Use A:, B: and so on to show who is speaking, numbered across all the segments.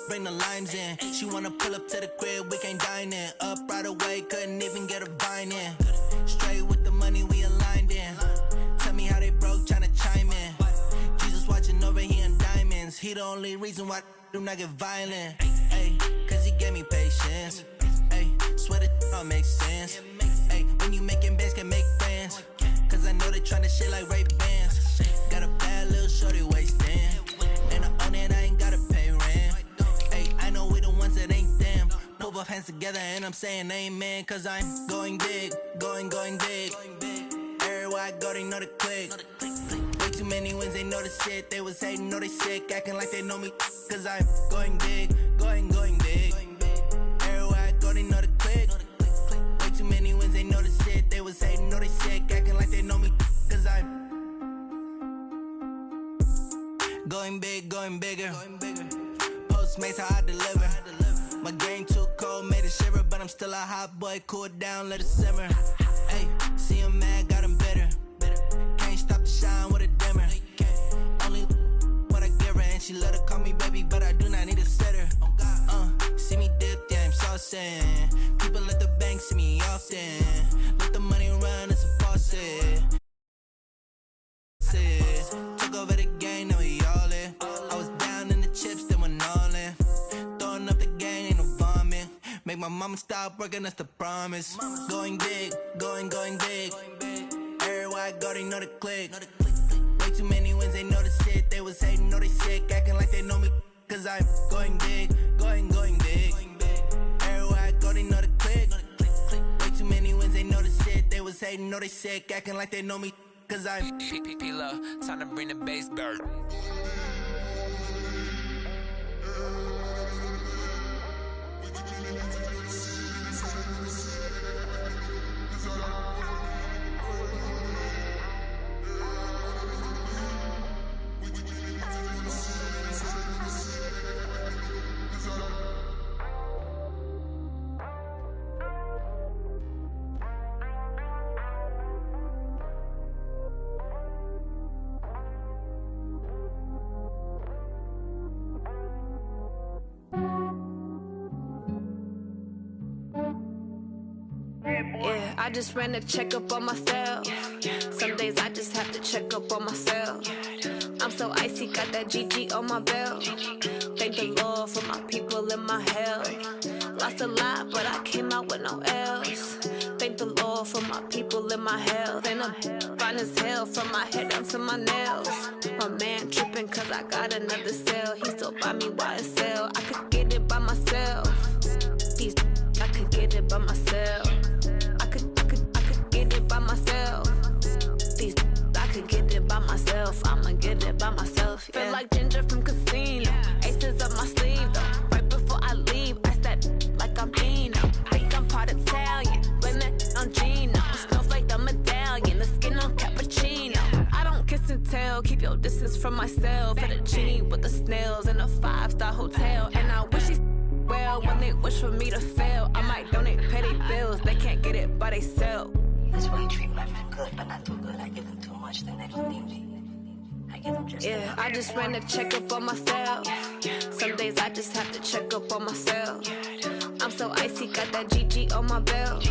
A: bring the limes in. She wanna pull up to the crib, we can't dine in. Up right away, couldn't even get a vine in. Straight with the money, we aligned in. Tell me how they broke, tryna chime in. Jesus watching over, he in diamonds. He the only reason why I do not get violent. Ay, cause he gave me patience. Ay, swear that all makes sense. Ay, when you making bands, can make friends. Cause I know they tryna shit like Ray-Bans. Got a bad little shorty wasting. And I own it, I ain't gotta pay rent. Ay, I know we the ones that ain't them. Put both hands together and I'm saying amen. Cause I'm going big, going big. Everywhere I go, they know the click. Way too many wins, they know the shit. They was hating, know they sick, acting like they know me. Cause I'm going big, going big. Everywhere I go, they know the click. Way too many wins, they know the shit. They was hating, know they sick, acting like they know me. Cause I'm going big, going bigger. Postmates how I deliver. My game too cold, made it shiver. But I'm still a hot boy, cool down, let it simmer. Hey, see him mad, got him bitter. Can't stop the shine with a dimmer. Only what I give her, and she let her call me baby, but I do not need a sitter. See me dip, yeah, I'm saucing. People at the bank see me often. Let the money run, it's a faucet. Took over the game, now we all in. I was down in the chips, then went all in. Throwing up the gang, ain't no vomit. Make my mama stop working, that's the promise. Going big, going big. Everywhere I go, they know the click. Way too many wins, they know the shit. They was hating, know they sick, acting like they know me. Cause I'm going big, going big. Everywhere I go, they know the click. Way too many wins, they know the shit. They was hating, know they sick, acting like they know me. Cause I'm P-P-P-Love, time to bring the bass back.
B: Yeah, I just ran a checkup on myself. Some days I just have to check up on myself. I'm so icy, got that GG on my belt. Thank the Lord for my people in my health. Lost a lot, but I came out with no else. Thank the Lord for my people in my health. And I'm fine as hell from my head down to my nails. My man tripping cause I got another cell. He still buy me YSL. I could get it by myself. These I could get it by myself. I could get it by myself. These I could get it by myself. I'ma get it by myself. Yeah. Feel like Ginger from Casino. Aces up my sleeve though. Right before I leave, I step like I'm Dino. Think I'm part Italian. Blame that on Gino. Snowflake the medallion. The skin on cappuccino. I don't kiss and tell. Keep your distance from myself. Fettuccine with the snails in a 5-star hotel. And I wish he's well when they wish for me to fail. I might donate petty bills. They can't get it by they sell.
C: That's why you treat my friend good, but not too good. I give them too much, then they don't need me. I give them just
B: yeah, I just ran a checkup on myself. Some days I just have to check up on myself. I'm so icy, got that GG on my belt.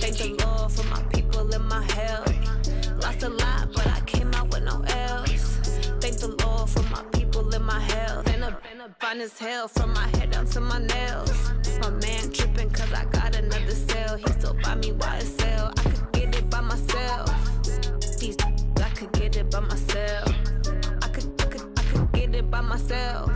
B: Thank the Lord for my people in my health. Lost a lot, but I came out with no else. Thank the Lord for my people in my health. And I'm fine as hell from my head down to my nails. My man tripping cause I got another cell. He still buy me YSL. I could get it by myself. These I could get it by myself. I could get it by myself.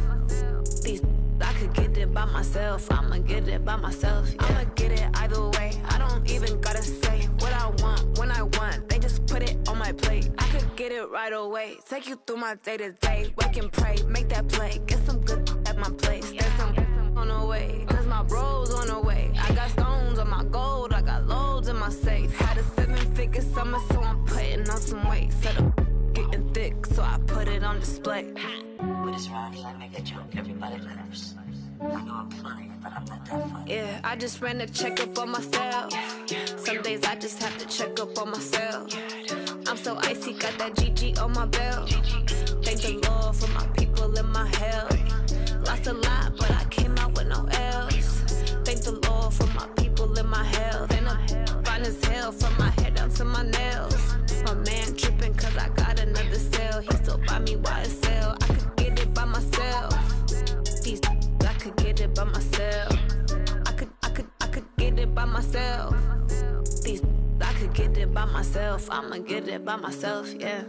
B: These I could get it by myself. I'ma get it by myself. Yeah. I'ma get it either way. I don't even gotta say what I want when I want. They just put it on my plate. I could get it right away. Take you through my day to day. Wake and pray, make that play. Get some good at my place. There's some on the way. Cause my bros on the way. I got stones on my gold. I got loads in my safe. Had a 7-figure summer, so I'm putting on some weight. Set up getting thick, so I put it on display.
C: With this round, I make a joke. Everybody laughs. I know I'm funny, but I'm not that funny.
B: Yeah, I just ran a checkup on myself. Some days I just have to check up on myself. I'm so icy, got that GG on my belt. Thank the Lord for my people in my health. lost a lot, but I came out with no L's. Thank the Lord for my people and my health. And I'm fine as hell from my head down to my nails. My man tripping cause I got another sale. He still buy me YSL. I could get it by myself. These I could get it by myself. I could get it by myself. These I could get it by myself. I'ma get it by myself, yeah.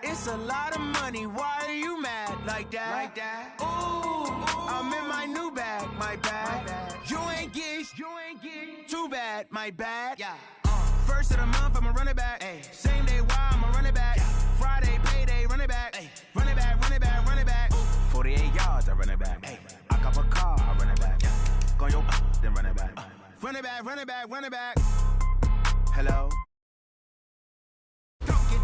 A: It's a lot of money, why are you mad like that? Ooh, I'm in my new bag, my bad. You ain't get too bad, my bad. Yeah. First of the month, I'ma run it back. Ay. Same day, why I'ma run it back. Friday, payday, run it back. Ay. Run it back, run it back, run it back. 48 yards, I run it back. Ay. I cop a car, I run it back. Go your then run it back. Run it back, run it back, run it back. Hello?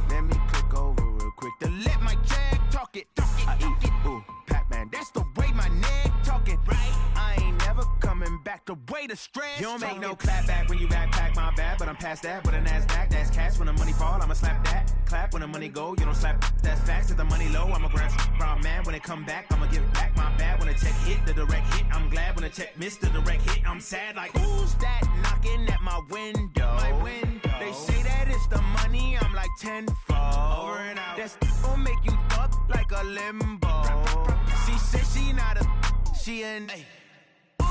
A: Let me click over real quick to let my jag talk it. I eat, ooh, Pac-Man, that's the way my neck talking. Right? I ain't never coming back the way the stress. You don't make no clap back when you backpack, my bad, but I'm past that. With a NASDAQ, that's cash. When the money fall, I'ma slap that. Clap when the money go, you don't slap. That's facts. If the money low, I'ma grab brown man. When it come back, I'ma give back my bad. When the check hit, the direct hit. I'm glad when the check missed the direct hit. I'm sad like, who's that knocking at my window? My window. They say that it's the money, I'm like tenfold. Over and out. That's gon' make you up like a limbo. She said she not a, she an. Ooh,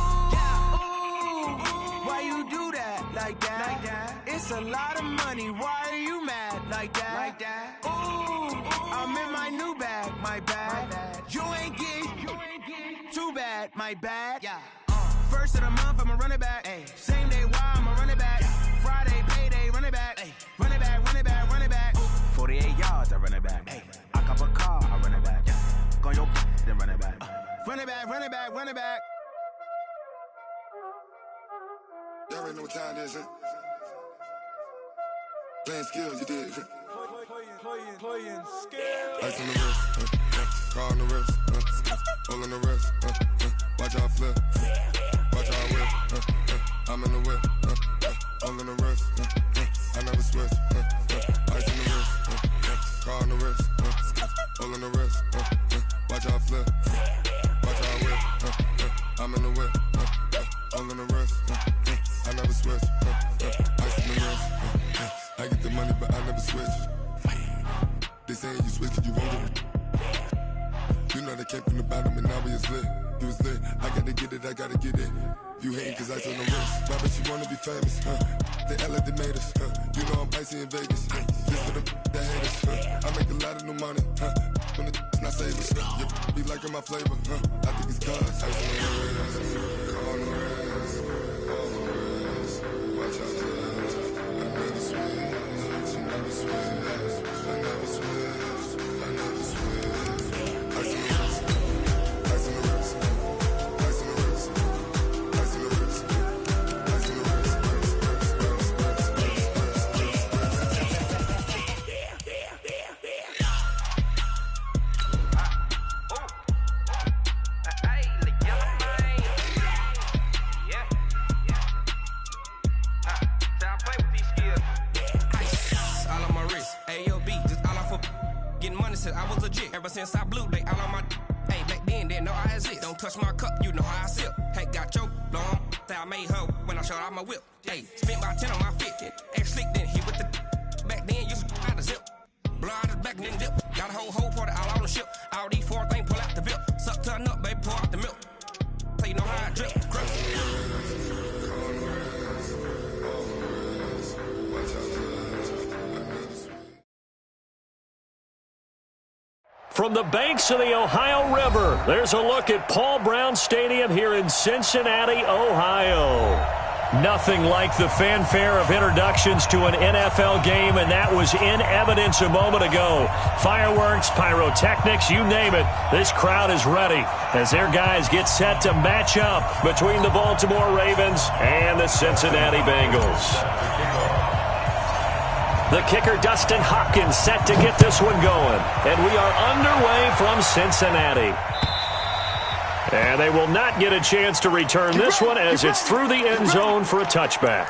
A: why you do that like that? It's a lot of money, why are you mad like that? Ooh, I'm in my new bag, my bad. You ain't get too bad, my bad. Yeah. First of the month, I'ma run it back. Ay. Same day, why I'ma run it back. Friday, payday, run it back. Ay. Run it back, run it back, run it back. 48 yards, I run it back. Ay. I cop a car, I run it back. Go your then run it back. Run it back, run it back, run it back.
D: Y'all already know what time it is, huh? Playing skills, you did.
E: Playing skills.
D: Ice on the wrist, car on the wrist, all on the wrist, watch out flip, watch out whip, I'm in the whip, all on the wrist, I never switch, ice on the wrist, car on the wrist, all on the wrist, watch out flip, watch out whip, I'm in the whip, all on the wrist, I never switch, ice on the wrist, I get the money but I never switch. They say you switch it, you won't get it. You know they came from the bottom and now we is lit. You was lit, I gotta get it, I gotta get it. You hating cause ice on the wrist. Why bet you wanna be famous, They act like they made us, You know I'm icy in Vegas, This for the that hate us, I make a lot of new money, When it's not savers, You be liking my flavor, I think it's cause ice on the wrist, on the wrist, on the wrist. Watch out, I never switch, I never switch. I never switch, I never switch. Ice in the wrist, ice in the wrist, ice in the wrist, ice in the wrist, ice in the wrist,
F: I was legit. Ever since I blew, they all on my. Hey, back then, didn't know I exist. Don't touch my cup, you know how I sip. Hey, got your long. Say I made her when I showed out my whip. Hey, spent about 10 on my fit. Ex slick, then hit with the. Back then, used to out the zip. Blow out his back, then dip. Got a whole party all on the ship. All these four things pull out the VIP. Suck turn up, baby, pour out the milk. So you know how I drip.
G: From the banks of the Ohio River, there's a look at Paul Brown Stadium here in Cincinnati, Ohio. Nothing like the fanfare of introductions to an NFL game, and that was in evidence a moment ago. Fireworks, pyrotechnics, you name it. This crowd is ready as their guys get set to match up between the Baltimore Ravens and the Cincinnati Bengals. The kicker, Dustin Hopkins, set to get this one going. And we are underway from Cincinnati. And they will not get a chance to return this one as it's through the end zone for a touchback.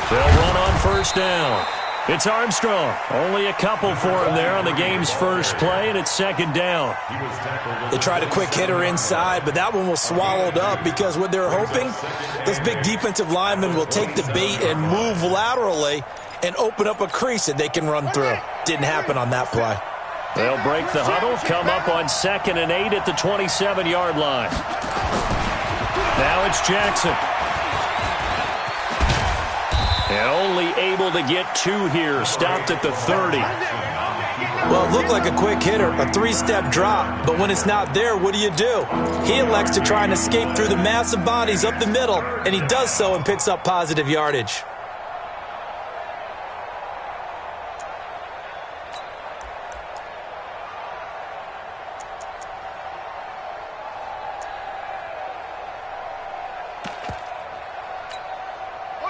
G: They'll run on first down. It's Armstrong. Only a couple for him there on the game's first play, and it's second down.
H: They tried a quick hitter inside, but that one was swallowed up because what they're hoping, this big defensive lineman will take the bait and move laterally and open up a crease that they can run through. Didn't happen on that play.
G: They'll break the huddle, come up on 2nd and 8 at the 27-yard line. Now it's Jackson. And only able to get 2 here. Stopped at the 30.
H: Well, it looked like a quick hitter, a 3-step drop. But when it's not there, what do? He elects to try and escape through the massive bodies up the middle, and he does so and picks up positive yardage.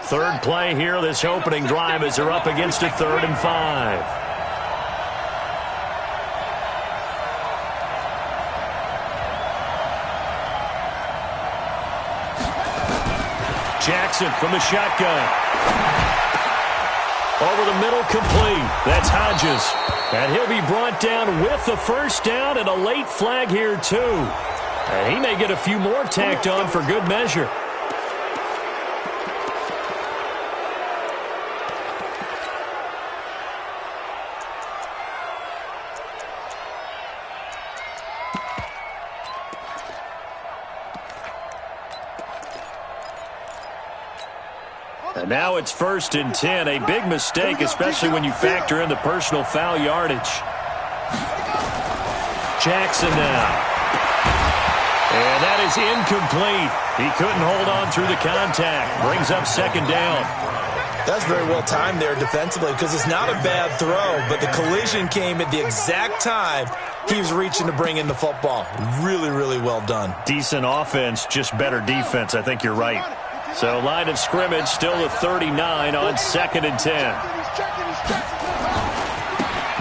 G: Third play here, this opening drive as they're up against a 3rd and 5. Jackson from the shotgun. Over the middle, complete. That's Hodges. And he'll be brought down with the first down and a late flag here, too. And he may get a few more tacked on for good measure. And now it's 1st and 10. A big mistake, especially when you factor in the personal foul yardage. Jackson now. And that is incomplete. He couldn't hold on through the contact. Brings up 2nd down.
H: That's very well timed there defensively because it's not a bad throw, but the collision came at the exact time he was reaching to bring in the football. Really, really well done.
G: Decent offense, just better defense. I think you're right. So line of scrimmage still the 39 on 2nd and 10.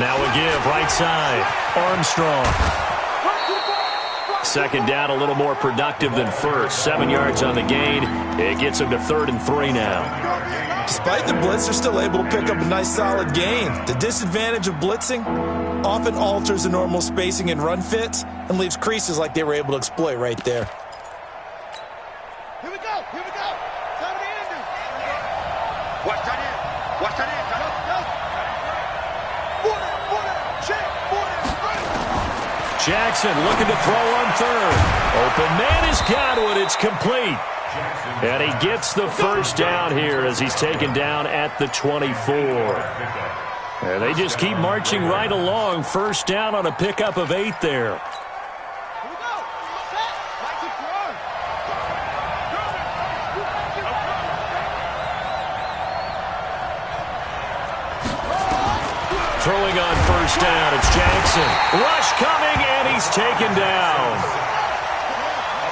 G: Now a give right side. Armstrong. 2nd down, a little more productive than first. 7 yards on the gain. It gets him to 3rd and 3 now.
H: Despite the blitz, they're still able to pick up a nice solid gain. The disadvantage of blitzing often alters the normal spacing and run fits and leaves creases like they were able to exploit right there.
E: Here we go. Here we go. Time to end it.
I: Watch that in. Watch that in.
G: Jackson looking to throw on 3rd. Open man has got it. It's complete. And he gets the first down here as he's taken down at the 24. And they just keep marching right along. First down on a pickup of 8 there. Throwing on first down, it's Jackson. Rush coming, and he's taken down.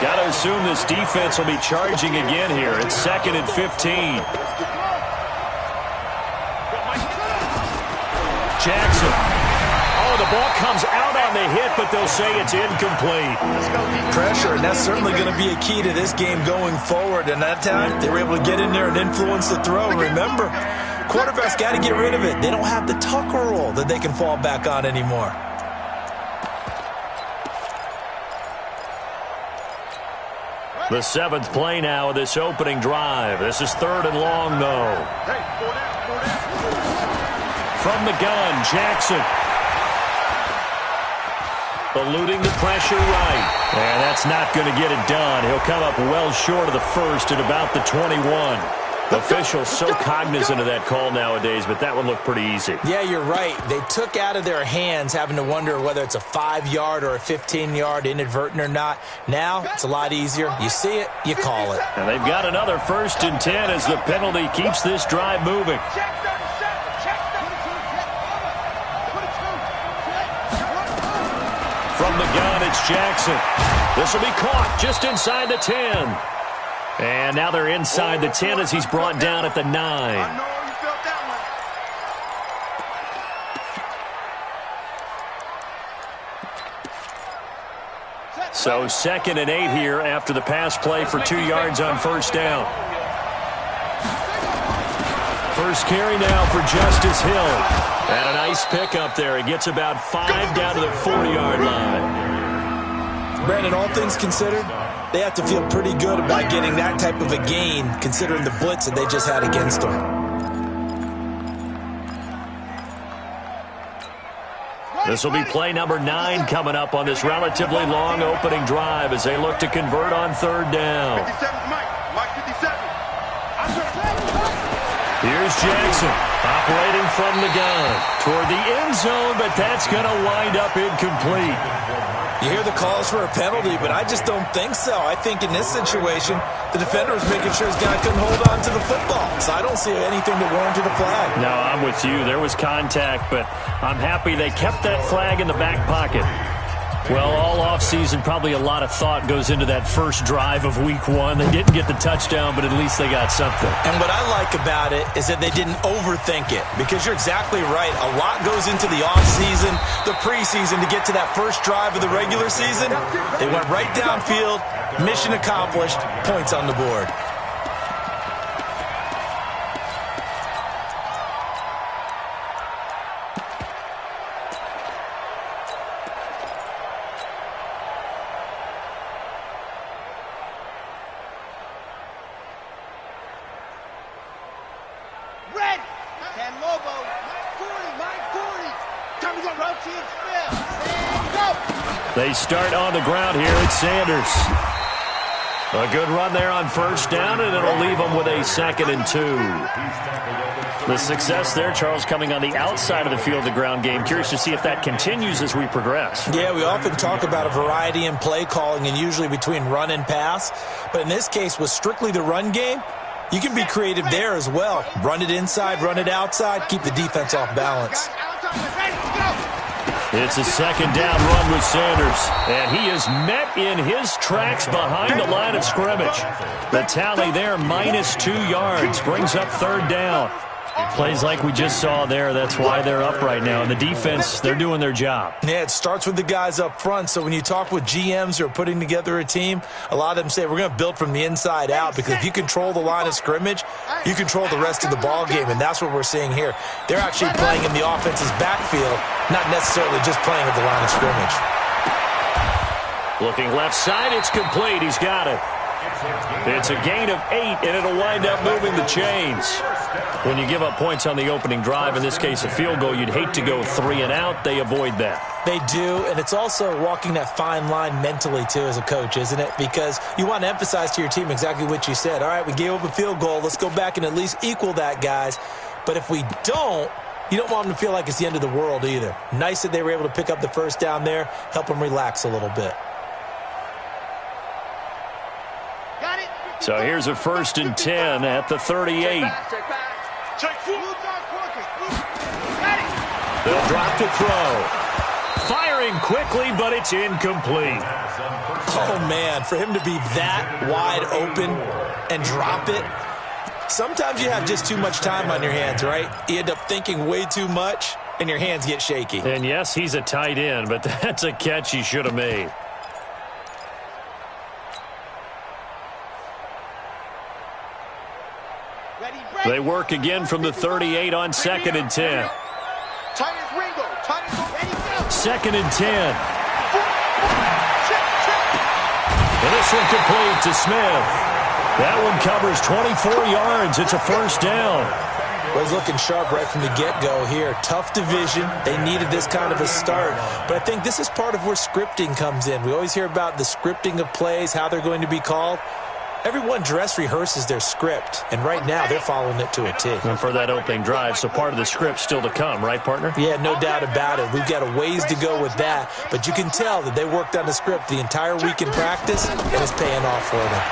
G: Got to assume this defense will be charging again here. It's 2nd and 15. Jackson. Oh, the ball comes out on the hit, but they'll say it's incomplete.
H: Pressure, and that's certainly going to be a key to this game going forward. And that time, they were able to get in there and influence the throw. Remember, quarterbacks got to get rid of it. They don't have the Tucker rule that they can fall back on anymore.
G: The 7th play now of this opening drive. This is 3rd and long, though. From the gun, Jackson. Eluding the pressure right. And that's not going to get it done. He'll come up well short of the first at about the 21. Officials so cognizant of that call nowadays, but that would look pretty easy.
H: Yeah, you're right. They took out of their hands having to wonder whether it's a 5-yard or a 15-yard inadvertent or not. Now, it's a lot easier. You see it, you call it.
G: And they've got another 1st and 10 as the penalty keeps this drive moving. From the gun, it's Jackson. This will be caught just inside the 10. And now they're inside the 10 as he's brought down at the 9. So 2nd and 8 here after the pass play for 2 yards on 1st down. First carry now for Justice Hill. And a nice pickup there. He gets about 5 down to the 40-yard line.
H: Brandon, all things considered, they have to feel pretty good about getting that type of a gain, considering the blitz that they just had against them.
G: This will be play number 9 coming up on this relatively long opening drive as they look to convert on 3rd down. Here's Jackson operating from the gun toward the end zone, but that's going to wind up incomplete.
H: You hear the calls for a penalty, but I just don't think so. I think in this situation, the defender was making sure his guy couldn't hold on to the football. So I don't see anything that warranted a flag.
G: No, I'm with you. There was contact, but I'm happy they kept that flag in the back pocket. Well, all offseason, probably a lot of thought goes into that first drive of Week 1. They didn't get the touchdown, but at least they got something.
H: And what I like about it is that they didn't overthink it, because you're exactly right. A lot goes into the offseason, the preseason to get to that first drive of the regular season. They went right downfield, mission accomplished, points on the board.
G: They start on the ground here. It's Sanders. A good run there on 1st down, and it'll leave them with a 2nd and 2. The success there, Charles, coming on the outside of the field, the ground game. Curious to see if that continues as we progress.
H: Yeah, we often talk about a variety in play calling and usually between run and pass. But in this case, with strictly the run game, you can be creative there as well. Run it inside, run it outside, keep the defense off balance.
G: It's a 2nd down run with Sanders, and he is met in his tracks behind the line of scrimmage. The tally there, -2 yards, brings up 3rd down. Plays like we just saw there, that's why they're up right now. And the defense, they're doing their job.
H: Yeah, it starts with the guys up front. So when you talk with GMs who are putting together a team, a lot of them say we're going to build from the inside out, because if you control the line of scrimmage, you control the rest of the ball game, and that's what we're seeing here. They're actually playing in the offense's backfield, not necessarily just playing at the line of scrimmage.
G: Looking left side, it's complete. He's got it. It's a gain of 8, and it'll wind up moving the chains. When you give up points on the opening drive, in this case a field goal, you'd hate to go 3 and out. They avoid that.
H: They do, and it's also walking that fine line mentally, too, as a coach, isn't it? Because you want to emphasize to your team exactly what you said. All right, we gave up a field goal. Let's go back and at least equal that, guys. But if we don't, you don't want them to feel like it's the end of the world either. Nice that they were able to pick up the 1st down there, help them relax a little bit.
G: So here's a 1st and 10 at the 38. They'll drop to throw. Firing quickly, but it's incomplete.
H: Oh, man, for him to be that wide open and drop it. Sometimes you have just too much time on your hands, right? You end up thinking way too much, and your hands get shaky.
G: And yes, he's a tight end, but that's a catch he should have made. They work again from the 38 on 2nd and 10. 2nd and 10. And this one complete to Smith. That one covers 24 yards. It's a first down.
H: Well, he's looking sharp right from the get-go here. Tough division. They needed this kind of a start. But I think this is part of where scripting comes in. We always hear about the scripting of plays, how they're going to be called. Everyone dress rehearses their script, and right now they're following it to a T.
G: And for that opening drive, so part of the script still to come, right, partner?
H: Yeah, no doubt about it. We've got a ways to go with that, but you can tell that they worked on the script the entire week in practice, and it's paying off for them.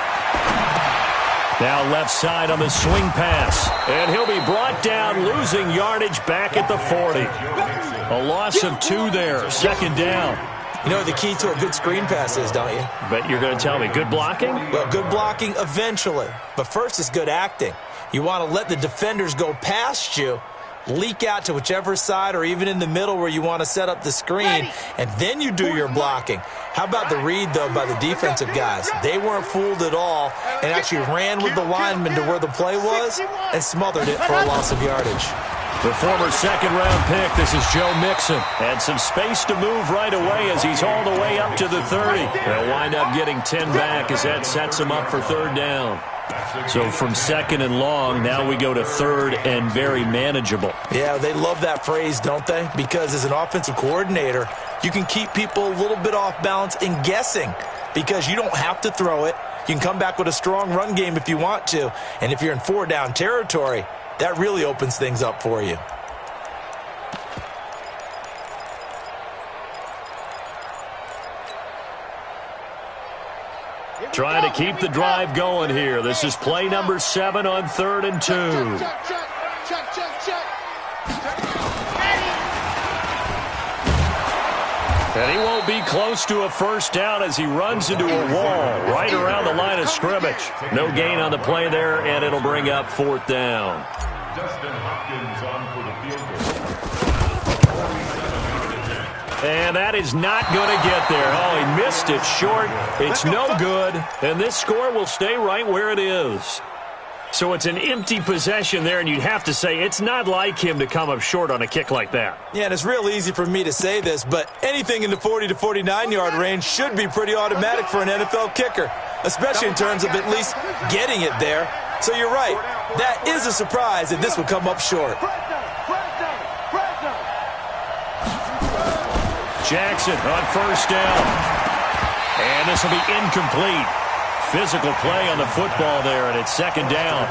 G: Now left side on the swing pass, and he'll be brought down, losing yardage back at the 40. A loss of 2 there, second down.
H: You know what the key to a good screen pass is, don't you?
G: Bet you're going to tell me. Good blocking?
H: Well, good blocking eventually. But first is good acting. You want to let the defenders go past you, leak out to whichever side or even in the middle where you want to set up the screen, and then you do your blocking. How about the read, though, by the defensive guys? They weren't fooled at all and actually ran with the lineman to where the play was and smothered it for a loss of yardage.
G: The former second-round pick, this is Joe Mixon. Had some space to move right away as he's all the way up to the 30. They'll wind up getting 10 back as that sets him up for third down. So from second and long, now we go to third and very manageable.
H: Yeah, they love that phrase, don't they? Because as an offensive coordinator, you can keep people a little bit off balance and guessing because you don't have to throw it. You can come back with a strong run game if you want to. And if you're in 4-down territory, that really opens things up for you.
G: Trying to keep the drive going here. This is play number 7 on 3rd and 2. And he won't be close to a first down as he runs into a wall right around the line of scrimmage. No gain on the play there, and it'll bring up 4th down. And that is not going to get there. Oh, he missed it short. It's no good. And this score will stay right where it is. So it's an empty possession there, and you'd have to say it's not like him to come up short on a kick like that.
H: Yeah, and it's real easy for me to say this, but anything in the 40 to 49-yard range should be pretty automatic for an NFL kicker, especially in terms of at least getting it there. So you're right. That is a surprise that this would come up short.
G: Jackson on first down. And this will be incomplete. Physical play on the football there, and it's second down.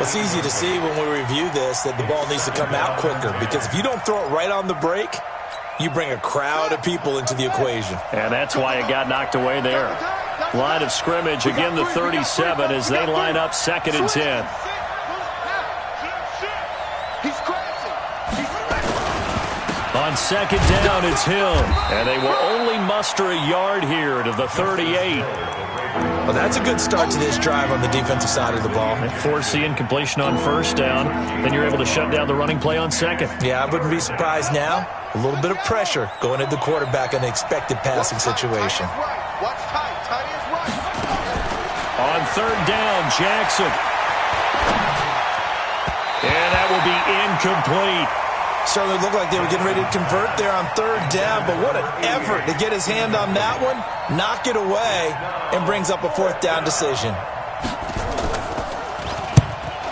H: It's easy to see when we review this that the ball needs to come out quicker because if you don't throw it right on the break, you bring a crowd of people into the equation.
G: And that's why it got knocked away there. Line of scrimmage, again the 37 as they line up 2nd and 10. On second down, it's Hill. And they will only muster a yard here to the 38.
H: Well, that's a good start to this drive on the defensive side of the ball.
G: And force the incompletion on first down. Then you're able to shut down the running play on second.
H: Yeah, I wouldn't be surprised now. A little bit of pressure going at the quarterback in the expected passing situation.
G: On third down, Jackson. And that will be incomplete.
H: Certainly looked like they were getting ready to convert there on third down, but what an effort to get his hand on that one, knock it away, and brings up a 4th down decision.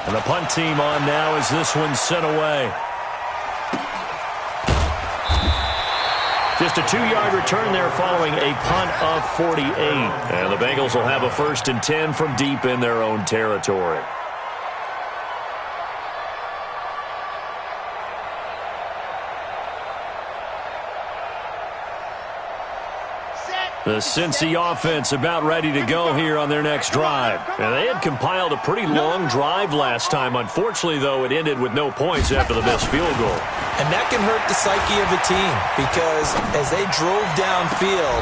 G: And the punt team on now as this one's sent away. Just a 2-yard return there following a punt of 48. And the Bengals will have a 1st and 10 from deep in their own territory. The Cincy offense about ready to go here on their next drive. And they had compiled a pretty long drive last time. Unfortunately, though, it ended with no points after the missed field goal.
H: And that can hurt the psyche of a team because as they drove downfield,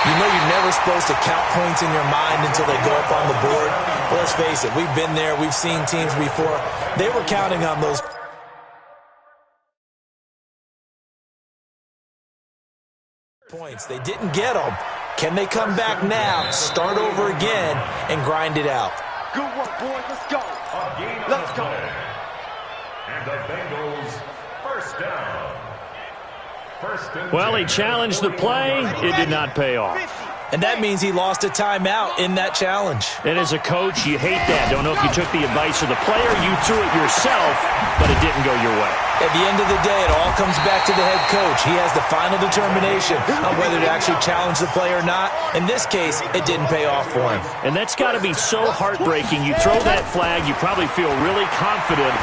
H: you know you're never supposed to count points in your mind until they go up on the board. Well, let's face it, we've been there. We've seen teams before. They were counting on those points. They didn't get them. Can they come back now, start over again, and grind it out?
E: Good work, boys. Let's go. Let's go.
J: And the Bengals first down.
G: Well, he challenged the play. It did not pay off.
H: and that means he lost a timeout in that challenge.
G: And as a coach, you hate that. Don't know if you took the advice of the player, you threw it yourself, but it didn't go your way.
H: At the end of the day, it all comes back to the head coach. He has the final determination on whether to actually challenge the play or not. In this case, it didn't pay off for him.
G: And that's got to be so heartbreaking. You throw that flag, you probably feel really confident,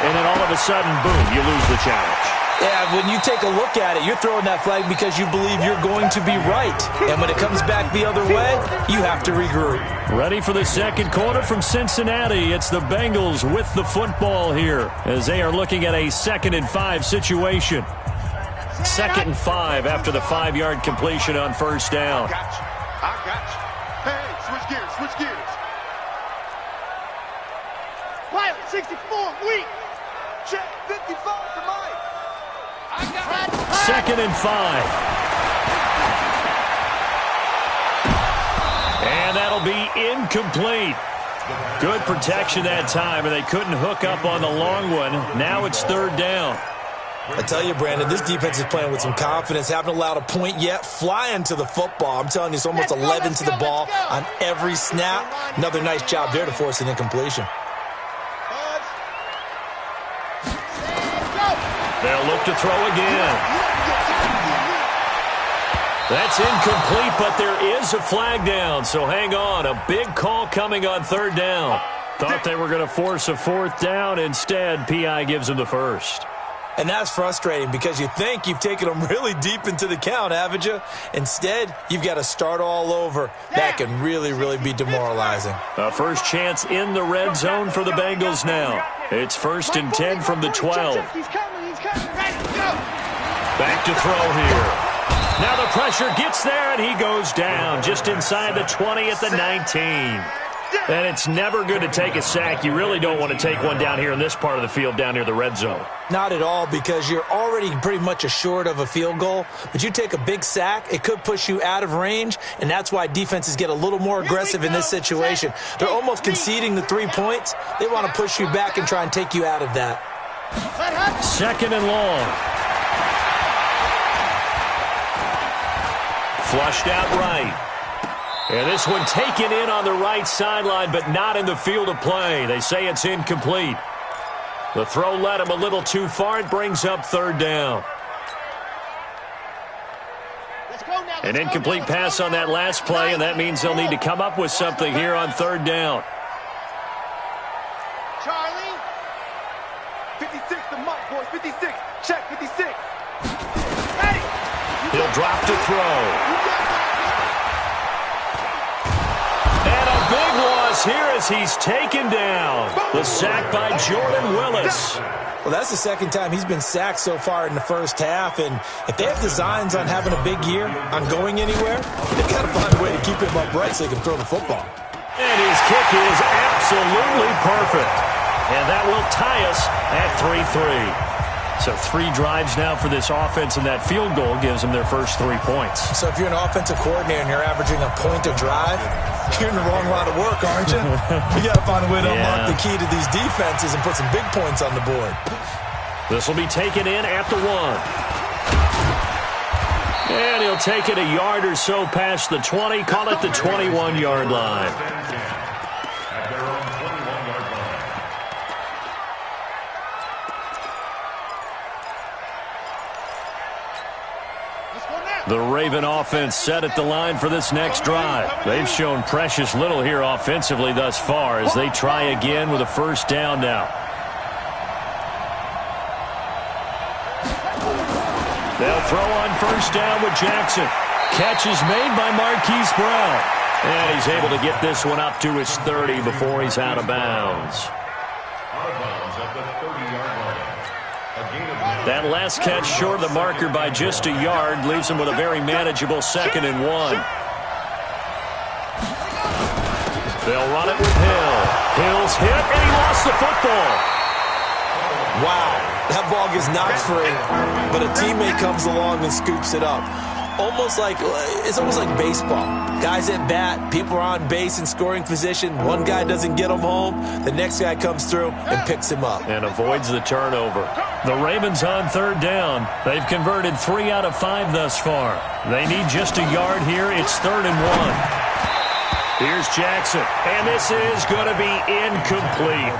G: and then all of a sudden, boom, you lose the challenge.
H: Yeah, when you take a look at it, you're throwing that flag because you believe you're going to be right. And when it comes back the other way, you have to regroup.
G: Ready for the second quarter from Cincinnati. It's the Bengals with the football here as they are looking at a 2nd and 5 situation. 2nd and 5 after the 5-yard completion on first down.
I: I got you. Hey, switch gears.
E: Pilot 64, weak. Check 55 to Mike.
G: 2nd and 5. And that'll be incomplete. Good protection that time, and they couldn't hook up on the long one. Now it's 3rd down.
H: I tell you, Brandon, this defense is playing with some confidence. Haven't allowed a point yet. Flying to the football. I'm telling you, it's almost 11 to the ball on every snap. Another nice job there to force an incompletion.
G: They'll look to throw again. That's incomplete, but there is a flag down, so hang on. A big call coming on 3rd down. Thought they were going to force a 4th down. Instead, P.I. gives them the first.
H: And that's frustrating because you think you've taken them really deep into the count, haven't you? Instead, you've got to start all over. That can really, really be demoralizing.
G: A first chance in the red zone for the Bengals now. It's 1st and 10 from the 12. Back to throw here. Now the pressure gets there, and he goes down just inside the 20 at the 19. And it's never good to take a sack. You really don't want to take one down here in this part of the field down near the red zone.
H: Not at all, because you're already pretty much assured of a field goal. But you take a big sack, it could push you out of range, and that's why defenses get a little more aggressive in this situation. They're almost conceding the 3 points. They want to push you back and try and take you out of that.
G: 2nd and long. Flushed out right. And this one taken in on the right sideline, but not in the field of play. They say it's incomplete. The throw led him a little too far. It brings up 3rd down. An incomplete pass on that last play, and that means they'll need to come up with something here on 3rd down.
E: Charlie. 56 to Mike, boys. 56. Check 56. Ready.
G: He'll drop to throw. And a big loss here as he's taken down. The sack by Jordan Willis.
H: Well, that's the 2nd time he's been sacked so far in the first half, and if they have designs on having a big year, on going anywhere, they've got to find a way to keep him upright so they can throw the football.
G: And his kick is absolutely perfect. And that will tie us at 3-3. So 3 drives now for this offense, and that field goal gives them their first 3 points.
H: So if you're an offensive coordinator and you're averaging a point a drive, you're in the wrong line of work, aren't you? You got to find a way to unlock the key to these defenses and put some big points on the board.
G: This will be taken in at the 1. And he'll take it a yard or so past the 20, call it the 21-yard line. The Raven offense set at the line for this next drive. They've shown precious little here offensively thus far as they try again with a 1st down now. They'll throw on 1st down with Jackson. Catch is made by Marquise Brown. And he's able to get this one up to his 30 before he's out of bounds. That last catch short of the marker by just a yard leaves him with a very manageable 2nd and 1. They'll run it with Hill. Hill's hit, and he lost the football.
H: Wow, that ball gets knocked free, but a teammate comes along and scoops it up. almost like baseball. Guys at bat, people are on base in scoring position. One guy doesn't get them home. The next guy comes through and picks him up.
G: And avoids the turnover. The Ravens on third down. They've converted 3 out of 5 thus far. They need just a yard here. It's 3rd and 1. Here's Jackson, and this is going to be incomplete.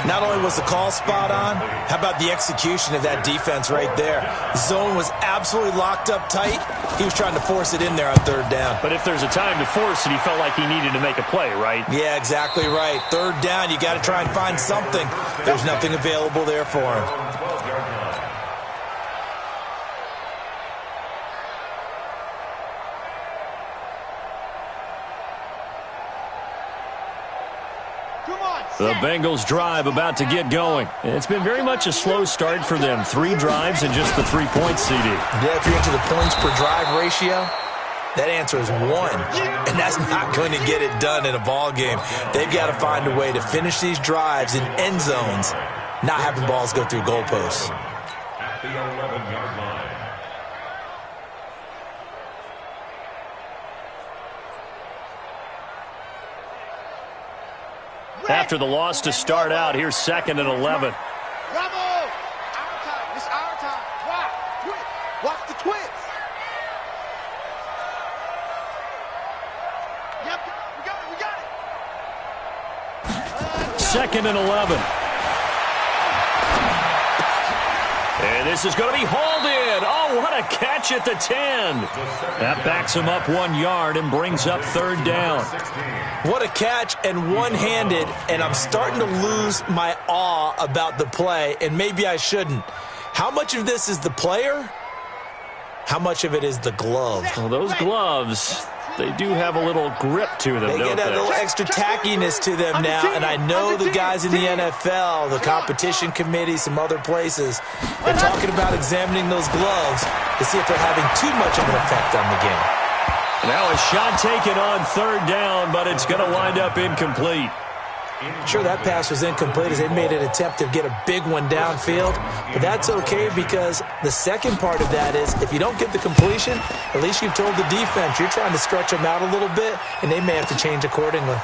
H: Not only was the call spot on, how about the execution of that defense right there? Zone was absolutely locked up tight. He was trying to force it in there on 3rd down.
G: But if there's a time to force it, he felt like he needed to make a play, right?
H: Yeah, exactly right. 3rd down, you got to try and find something. There's nothing available there for him.
G: The Bengals drive about to get going. It's been very much a slow start for them. 3 drives and just the 3-point CD.
H: Yeah, if you're into the points per drive ratio, that answer is 1. And that's not going to get it done in a ball game. They've got to find a way to finish these drives in end zones, not having balls go through goalposts.
J: At the 11-yard line.
G: After the loss to start out, here's 2nd and 11.
E: Bravo! Our time. It's our time. Watch the twist. Yep, we got it.
G: 2nd and 11. And this is going to be hauled in. Oh, what a catch at the 10. That backs him up 1 yard and brings up 3rd down.
H: What a catch, and one-handed, and I'm starting to lose my awe about the play, and maybe I shouldn't. How much of this is the player? How much of it is the glove?
G: Well, those gloves, they do have a little grip to them,
H: They
G: don't
H: get a little extra tackiness to them now, and I know the guys in the NFL, the competition committee, some other places, they're talking about examining those gloves to see if they're having too much of an effect on the game.
G: Now a shot taken on 3rd down, but it's going to wind up incomplete.
H: Sure, that pass was incomplete as they made an attempt to get a big one downfield, but that's okay because the second part of that is if you don't get the completion, at least you've told the defense you're trying to stretch them out a little bit, and they may have to change accordingly.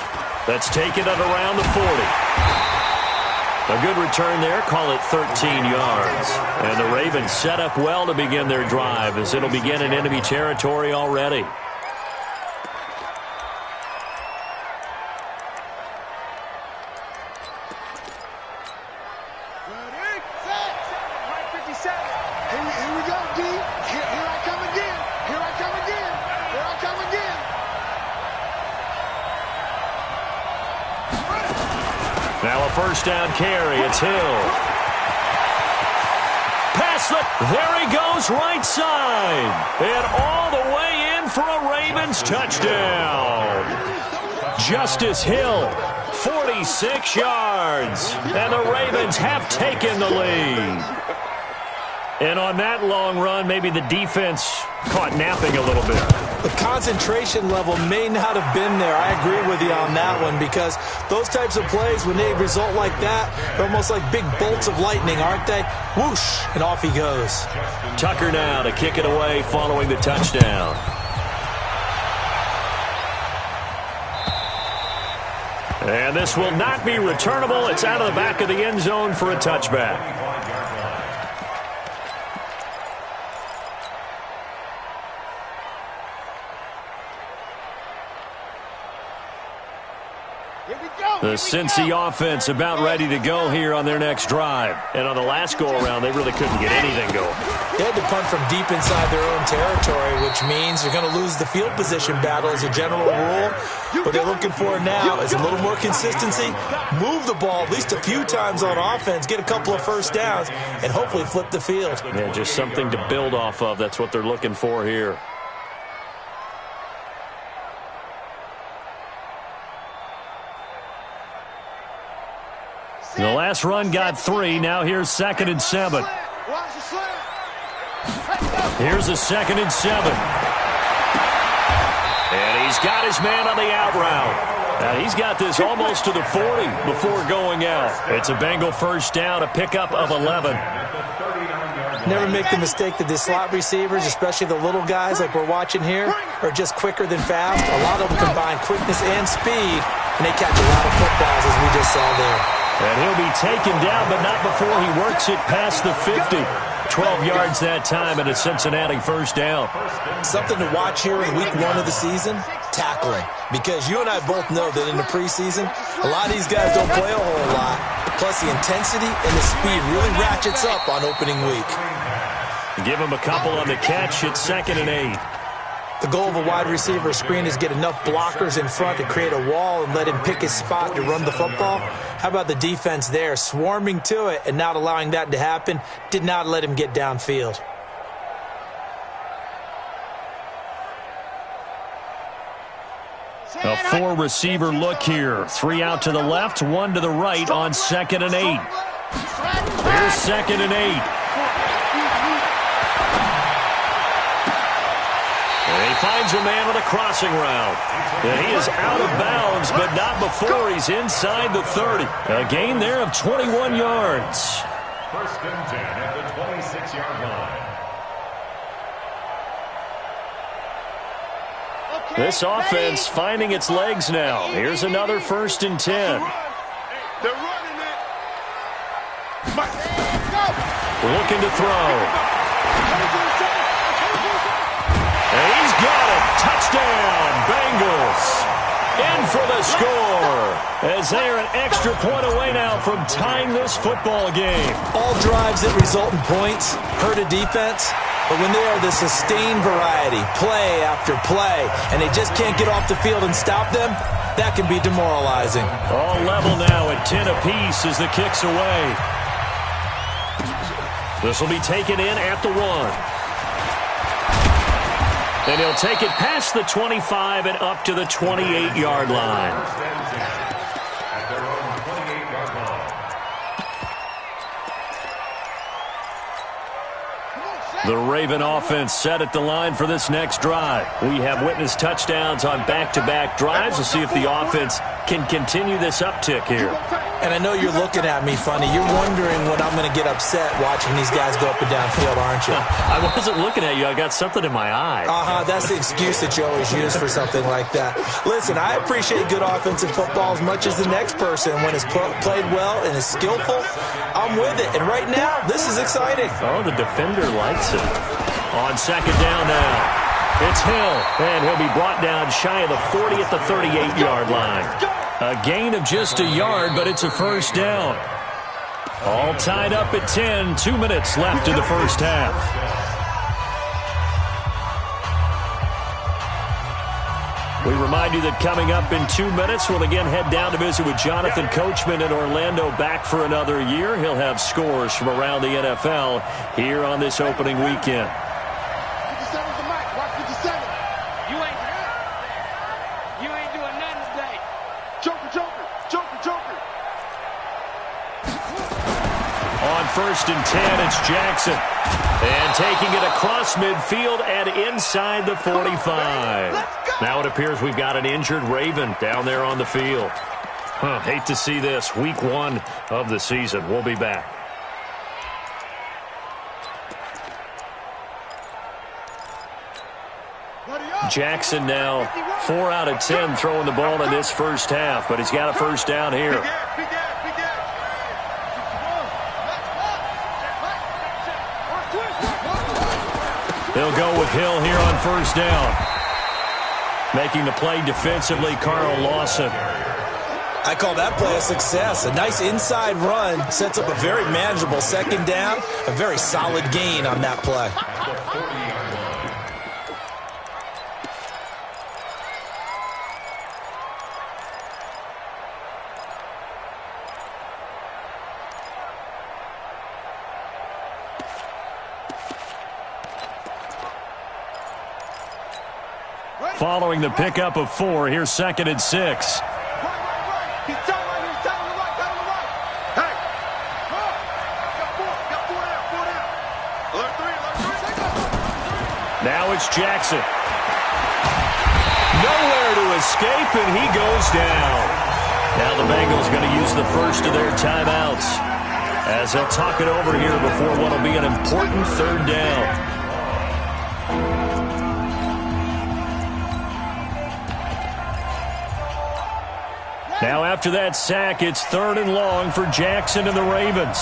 G: That's taken at around the 40. A good return there, call it 13 yards. And the Ravens set up well to begin their drive as it'll begin in enemy territory already. Now a 1st down carry. It's Hill. Pass there he goes, right side. And all the way in for a Ravens touchdown. Justice Hill, 46 yards. And the Ravens have taken the lead. And on that long run, maybe the defense caught napping a little bit.
H: The concentration level may not have been there. I agree with you on that one because those types of plays, when they result like that, they're almost like big bolts of lightning, aren't they? Whoosh, and off he goes.
G: Tucker now to kick it away following the touchdown. And this will not be returnable. It's out of the back of the end zone for a touchback. The Cincy offense about ready to go here on their next drive. And on the last go-around, they really couldn't get anything going.
H: They had to punt from deep inside their own territory, which means they're going to lose the field position battle as a general rule. What they're looking for now is a little more consistency, move the ball at least a few times on offense, get a couple of 1st downs, and hopefully flip the field.
G: Yeah, just something to build off of. That's what they're looking for here. The last run got 3. Now here's 2nd and 7. Here's a 2nd and 7. And he's got his man on the out route. Now he's got this almost to the 40 before going out. It's a Bengal 1st down, a pickup of 11.
H: Never make the mistake that the slot receivers, especially the little guys like we're watching here, are just quicker than fast. A lot of them combine quickness and speed, and they catch a lot of footballs, as we just saw there.
G: And he'll be taken down, but not before he works it past the 50. 12 yards that time, and a Cincinnati first down.
H: Something to watch here in week 1 of the season, tackling. Because you and I both know that in the preseason, a lot of these guys don't play a whole lot. Plus, the intensity and the speed really ratchets up on opening week.
G: Give him a couple on the catch. It's 2nd and 8.
H: The goal of a wide receiver screen is get enough blockers in front to create a wall and let him pick his spot to run the football. How about the defense there, swarming to it and not allowing that to happen? Did not let him get downfield.
G: A 4-receiver look here. 3 out to the left, 1 to the right on 2nd and 8. Here's 2nd and 8. And he finds a man with a crossing route. And he is out of bounds, but not before he's inside the 30. A gain there of 21 yards.
J: 1st and 10 at the 26-yard line.
G: This offense finding its legs now. Here's another 1st and 10.
I: They're running it.
G: Looking to throw. And he's got it. Touchdown, Bengals. In for the score. As they are an extra point away now from tying this football game.
H: All drives that result in points hurt a defense. But when they are the sustained variety, play after play, and they just can't get off the field and stop them, that can be demoralizing.
G: All level now at 10 apiece as the kick's away. This will be taken in at the 1. And he'll take it past the 25 and up to the 28-yard line.
J: At their own 28-yard line.
G: The Raven offense set at the line for this next drive. We have witnessed touchdowns on back-to-back drives. We'll see if the offense can continue this uptick here.
H: And I know you're looking at me funny. You're wondering when I'm going to get upset watching these guys go up and down field, aren't you?
G: I wasn't looking at you. I got something in my eye.
H: That's the excuse that you always use for something like that. Listen, I appreciate good offensive football as much as the next person. When it's played well and is skillful, I'm with it. And right now, this is exciting.
G: Oh, the defender likes it. On 2nd down now. It's Hill, and he'll be brought down shy of the 40 at the 38-yard line. A gain of just a yard, but it's a first down. All tied up at 10, 2 minutes left in the first half. We remind you that coming up in 2 minutes, we'll again head down to visit with Jonathan Coachman in Orlando, back for another year. He'll have scores from around the NFL here on this opening weekend.
I: 57's the mic. Watch 57. You ain't doing nothing today. Joker, Joker, Joker, Joker.
G: On 1st and 10, it's Jackson. And taking it across midfield and inside the 45. Now it appears we've got an injured Raven down there on the field. Hate to see this. Week 1 of the season. We'll be back. Jackson now 4 out of 10 throwing the ball in this first half, but he's got a first down here. They'll go with Hill here on first down. Making the play defensively, Carl Lawson.
H: I call that play a success. A nice inside run sets up a very manageable 2nd down. A very solid gain on that play.
G: Following the pickup of 4, here's 2nd and 6. Now it's Jackson. Nowhere to escape, and he goes down. Now the Bengals going to use the first of their timeouts. as they'll talk it over here before what will be an important third down. Now after that sack, it's 3rd and long for Jackson and the Ravens.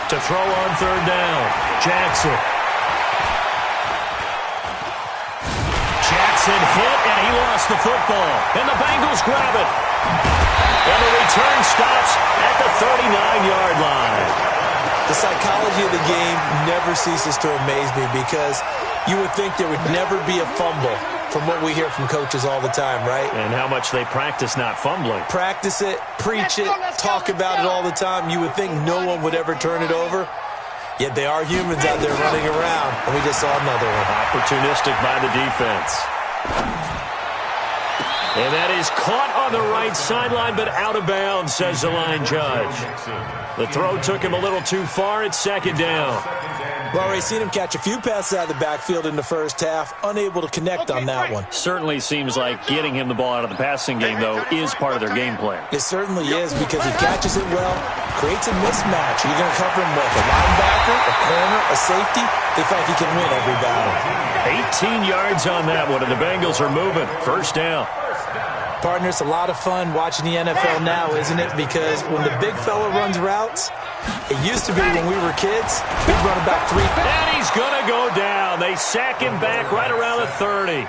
G: To throw on 3rd down, Jackson. Jackson hit, and he lost the football. And the Bengals grab it. And the return stops at the 39-yard line.
H: The psychology of the game never ceases to amaze me because you would think there would never be a fumble from what we hear from coaches all the time, right?
G: And how much they practice not fumbling.
H: Practice it, preach it, talk about it all the time. You would think no one would ever turn it over. Yet they are humans out there running around, and we just saw another one.
G: Opportunistic by the defense. And that is caught on the right sideline, but out of bounds, says the line judge. The throw took him a little too far. It's 2nd down.
H: Well, we've seen him catch a few passes out of the backfield in the first half, unable to connect on that one.
G: Certainly seems like getting him the ball out of the passing game, though, is part of their game plan.
H: It certainly is because he catches it well, creates a mismatch. You're going to cover him with a linebacker, a corner, a safety. They feel like he can win every battle.
G: 18 yards on that one, and the Bengals are moving. 1st down.
H: Partner, it's a lot of fun watching the NFL now, isn't it? Because when the big fella runs routes, it used to be when we were kids, we'd run about 3.
G: And he's going to go down. They sack him back right around the 30.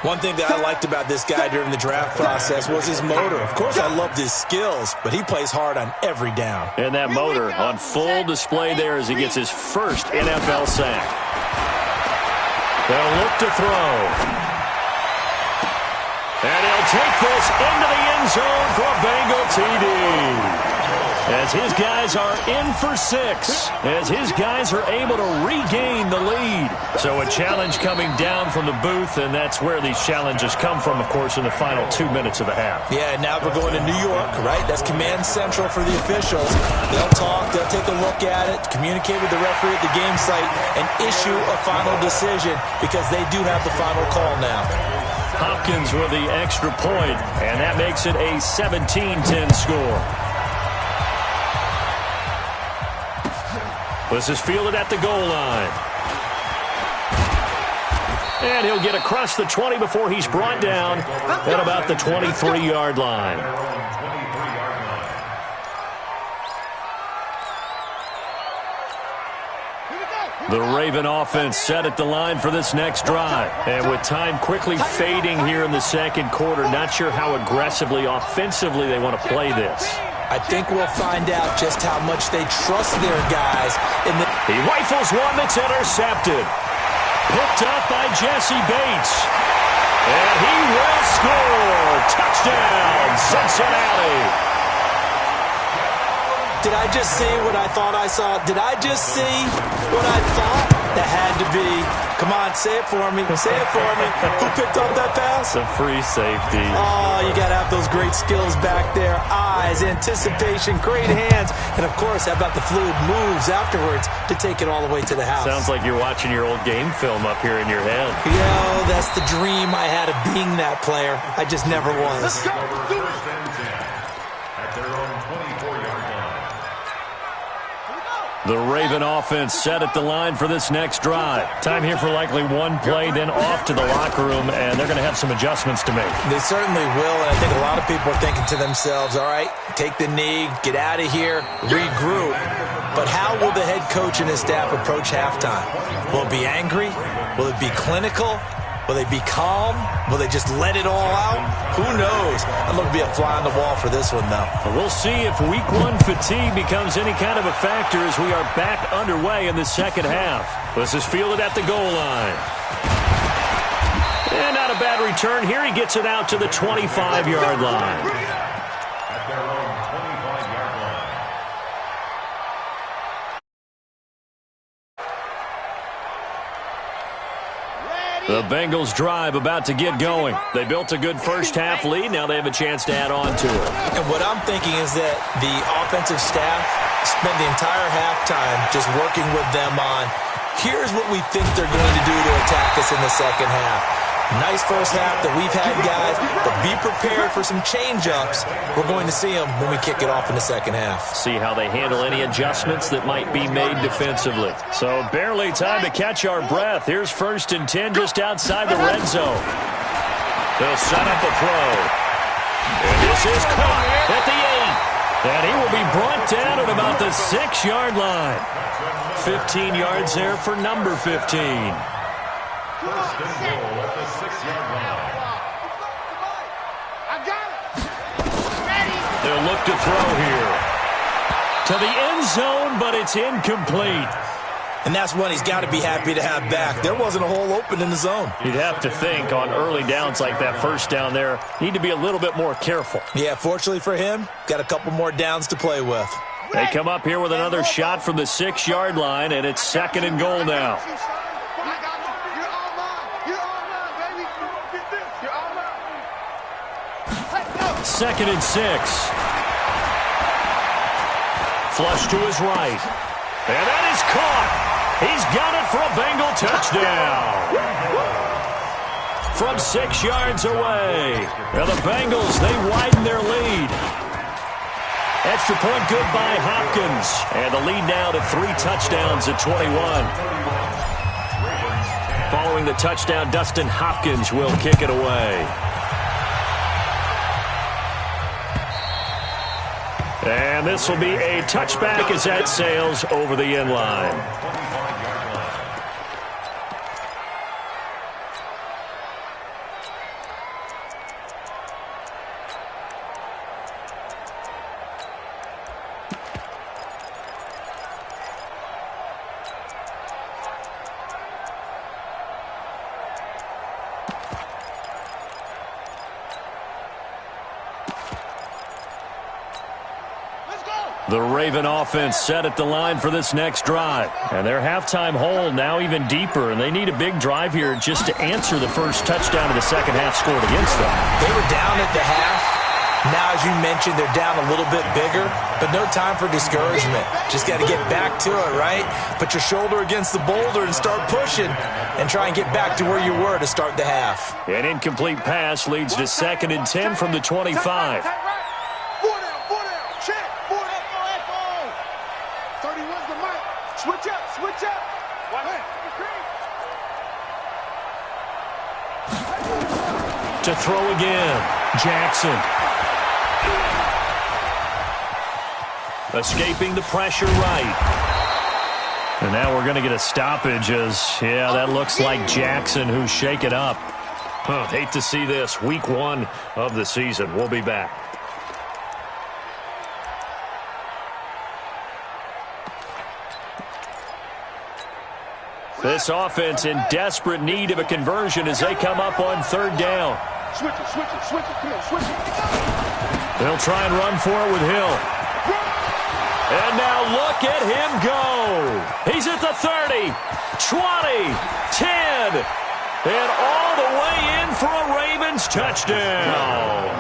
H: One thing that I liked about this guy during the draft process was his motor. Of course, I loved his skills, but he plays hard on every down.
G: And that motor on full display there as he gets his first NFL sack. They'll look to throw. And he'll take this into the end zone for a Bengal TD. As his guys are in for 6. As his guys are able to regain the lead. So a challenge coming down from the booth, and that's where these challenges come from, of course, in the final 2 minutes of the half.
H: Yeah, now we're going to New York, right? That's command central for the officials. They'll talk, they'll take a look at it, communicate with the referee at the game site, and issue a final decision because they do have the final call now.
G: Hopkins with the extra point, and that makes it a 17-10 score. This is fielded at the goal line. And he'll get across the 20 before he's brought down at about the 23-yard line. The Raven offense set at the line for this next drive. And with time quickly fading here in the second quarter, not sure how aggressively, offensively they want to play this.
H: I think we'll find out just how much they trust their guys.
G: He rifles one that's intercepted. Picked up by Jesse Bates. And he will score. Touchdown, Cincinnati.
H: Did I just see what I thought I saw? Did I just see what I thought? That had to be. Come on, say it for me. Say it for me. Who picked up that pass?
G: A free safety.
H: Oh, you got to have those great skills back there. Eyes, anticipation, great hands. And, of course, how about the fluid moves afterwards to take it all the way to the house?
G: Sounds like you're watching your old game film up here in your head.
H: Yo, that's the dream I had of being that player. I just never was.
G: The Raven offense set at the line for this next drive. Time here for likely one play, then off to the locker room, and they're going to have some adjustments to make.
H: They certainly will, and I think a lot of people are thinking to themselves, all right, take the knee, get out of here, regroup. But how will the head coach and his staff approach halftime? Will it be angry? Will it be clinical? Will they be calm? Will they just let it all out? Who knows? I'd love to be a fly on the wall for this one, though.
G: We'll see if week one fatigue becomes any kind of a factor as we are back underway in the second half. This is fielded at the goal line. And not a bad return here. He gets it out to the 25-yard line.
J: At their own 25-yard line.
G: The Bengals drive about to get going. They built a good first-half lead. Now they have a chance to add on to it.
H: And what I'm thinking is that the offensive staff spent the entire halftime just working with them on, here's what we think they're going to do to attack us in the second half. Nice first half that we've had, guys, but be prepared for some change-ups. We're going to see them when we kick it off in the second half.
G: See how they handle any adjustments that might be made defensively. So barely time to catch our breath. Here's 1st and 10 just outside the red zone. They'll set up a throw. And this is caught at the 8. And he will be brought down at about the 6-yard line. 15 yards there for number 15.
J: First and goal at the 6-yard line.
E: I got it.
G: They'll look to throw here. To the end zone, but it's incomplete.
H: And that's one he's got to be happy to have back. There wasn't a hole open in the zone.
G: You'd have to think on early downs like that first down there, need to be a little bit more careful.
H: Yeah, fortunately for him, got a couple more downs to play with.
G: They come up here with another shot from the 6-yard line, and it's 2nd and goal now. Second and 6. Flush to his right. And that is caught. He's got it for a Bengal touchdown. From 6 yards away. Now the Bengals, they widen their lead. Extra point good by Hopkins. And the lead now to 3 touchdowns at 21. Following the touchdown, Dustin Hopkins will kick it away. And this will be a touchback as that sails over the end line. The Raven offense set at the line for this next drive. And their halftime hole now even deeper, and they need a big drive here just to answer the first touchdown of the second half scored against them.
H: They were down at the half. Now, as you mentioned, they're down a little bit bigger, but no time for discouragement. Just got to get back to it, right? Put your shoulder against the boulder and start pushing and try and get back to where you were to start the half.
G: An incomplete pass leads to 2nd and 10 from the 25.
E: Switch up.
G: To throw again, Jackson. Escaping the pressure right. And now we're going to get a stoppage as, yeah, that looks like Jackson who's shaken up. Hate to see this. Week 1 of the season. We'll be back. This offense in desperate need of a conversion as they come up on 3rd down.
E: Switch it. Come on, switch it.
G: They'll try and run for it with Hill. And now look at him go. He's at the 30, 20, 10, and all the way in for a Ravens touchdown.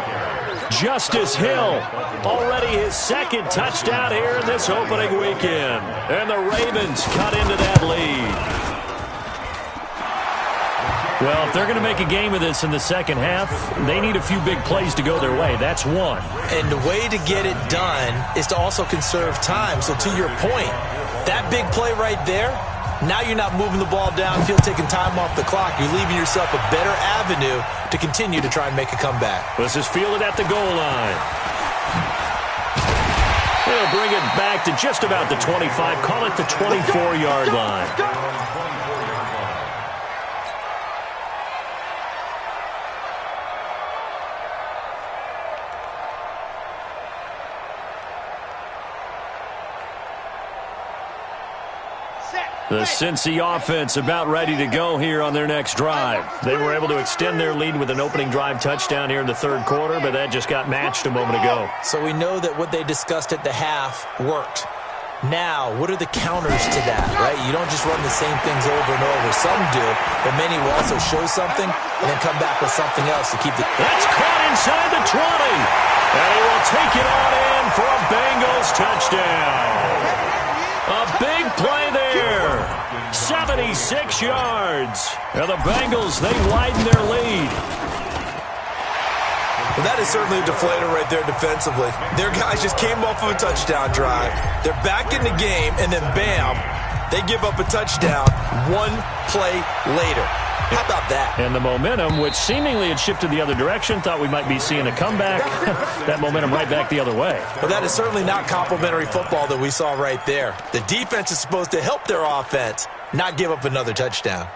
G: Justice Hill, already his 2nd touchdown here in this opening weekend. And the Ravens cut into that lead. Well, if they're going to make a game of this in the second half, they need a few big plays to go their way. That's one.
H: And the way to get it done is to also conserve time. So to your point, that big play right there, now you're not moving the ball downfield, taking time off the clock. You're leaving yourself a better avenue to continue to try and make a comeback.
G: This is fielded at the goal line. They'll bring it back to just about the 25. Call it the 24-yard line. The Cincy offense about ready to go here on their next drive. They were able to extend their lead with an opening drive touchdown here in the 3rd quarter, but that just got matched a moment ago.
H: So we know that what they discussed at the half worked. Now, what are the counters to that, right? You don't just run the same things over and over. Some do, but many will also show something and then come back with something else to keep the...
G: That's caught inside the 20. And he will take it on in for a Bengals touchdown. A big play there. 76 yards. Now the Bengals, they widen their lead.
H: Well, that is certainly a deflator right there defensively. Their guys just came off of a touchdown drive. They're back in the game, and then bam, they give up a touchdown one play later. How about that?
G: And the momentum, which seemingly had shifted the other direction, thought we might be seeing a comeback. That momentum right back the other way.
H: Well, that is certainly not complimentary football that we saw right there. The defense is supposed to help their offense, not give up another touchdown.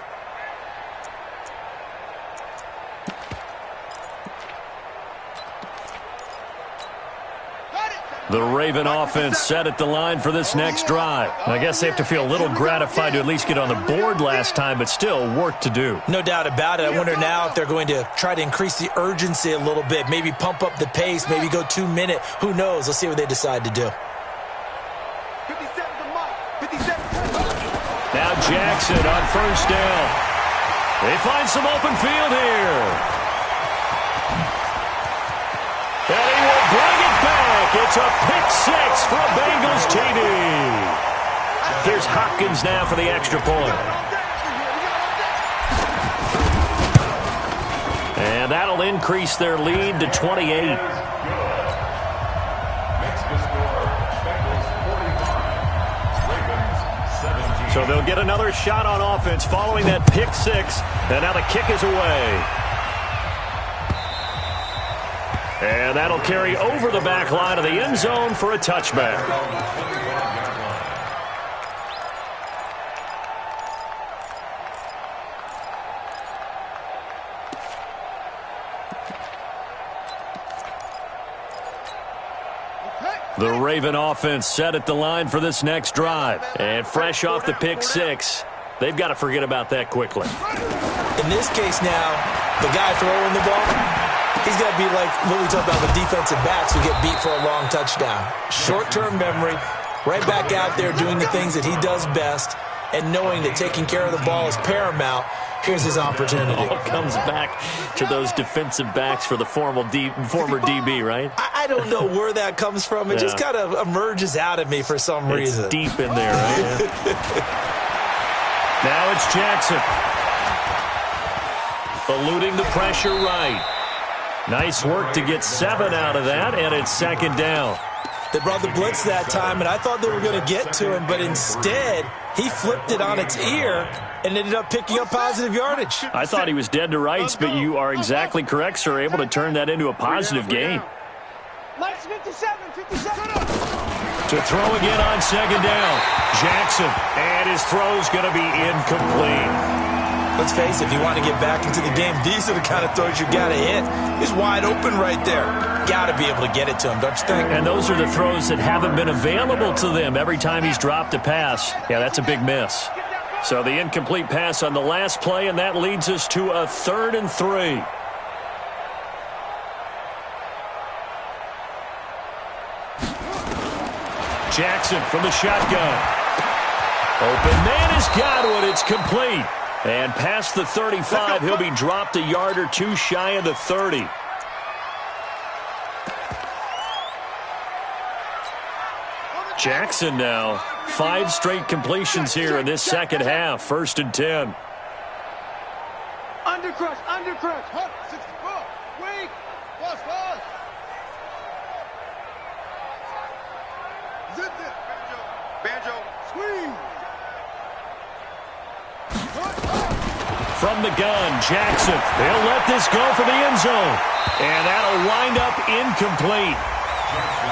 G: The Raven offense set at the line for this next drive. I guess they have to feel a little gratified to at least get on the board last time, but still work to do.
H: No doubt about it. I wonder now if they're going to try to increase the urgency a little bit, maybe pump up the pace, maybe go 2 minute. Who knows? Let's see what they decide to do.
E: 57 to Mike. 57.
G: Now Jackson on first down. They find some open field here. And he will bring it back. It's a pick six for a Bengals TD. Here's Hopkins now for the extra point. And that'll increase their lead to 28. So they'll get another shot on offense following that pick six. And now the kick is away. And that'll carry over the back line of the end zone for a touchback. The Raven offense set at the line for this next drive. And fresh off the pick six, they've got to forget about that quickly.
H: In this case now, the guy throwing the ball, he's got to be like what we talk about with defensive backs who get beat for a long touchdown. Short-term memory, right back out there doing the things that he does best, and knowing that taking care of the ball is paramount. Here's his opportunity.
G: It all comes back to those defensive backs for the former DB, right?
H: I don't know where that comes from. It just kind of emerges out of me for some reason.
G: It's deep in there, right? Now it's Jackson. Eluding the pressure right. Nice work to get 7 out of that, and it's second down.
H: They brought the blitz that time, and I thought they were going to get to him, but instead he flipped it on its ear and ended up picking up positive yardage.
G: I thought he was dead to rights, but you are exactly correct, sir, able to turn that into a positive gain.
E: Mike's 57.
G: To throw again on second down. Jackson, and his throw's going to be incomplete.
H: Let's face it, if you want to get back into the game, these are the kind of throws you got to hit. He's wide open right there. Got to be able to get it to him, don't you think?
G: And those are the throws that haven't been available to them every time he's dropped a pass. Yeah, that's a big miss. So the incomplete pass on the last play, and that leads us to a 3rd and 3. Jackson from the shotgun. Open man is Godwin. It's complete. And past the 35, he'll be dropped a yard or two shy of the 30. Jackson now, 5 straight completions here in this second half. 1st and 10.
E: Undercrush. 64. Weak. Fast. Zip it. Banjo. Squeeze.
G: From the gun, Jackson. They'll let this go for the end zone. And that'll wind up incomplete.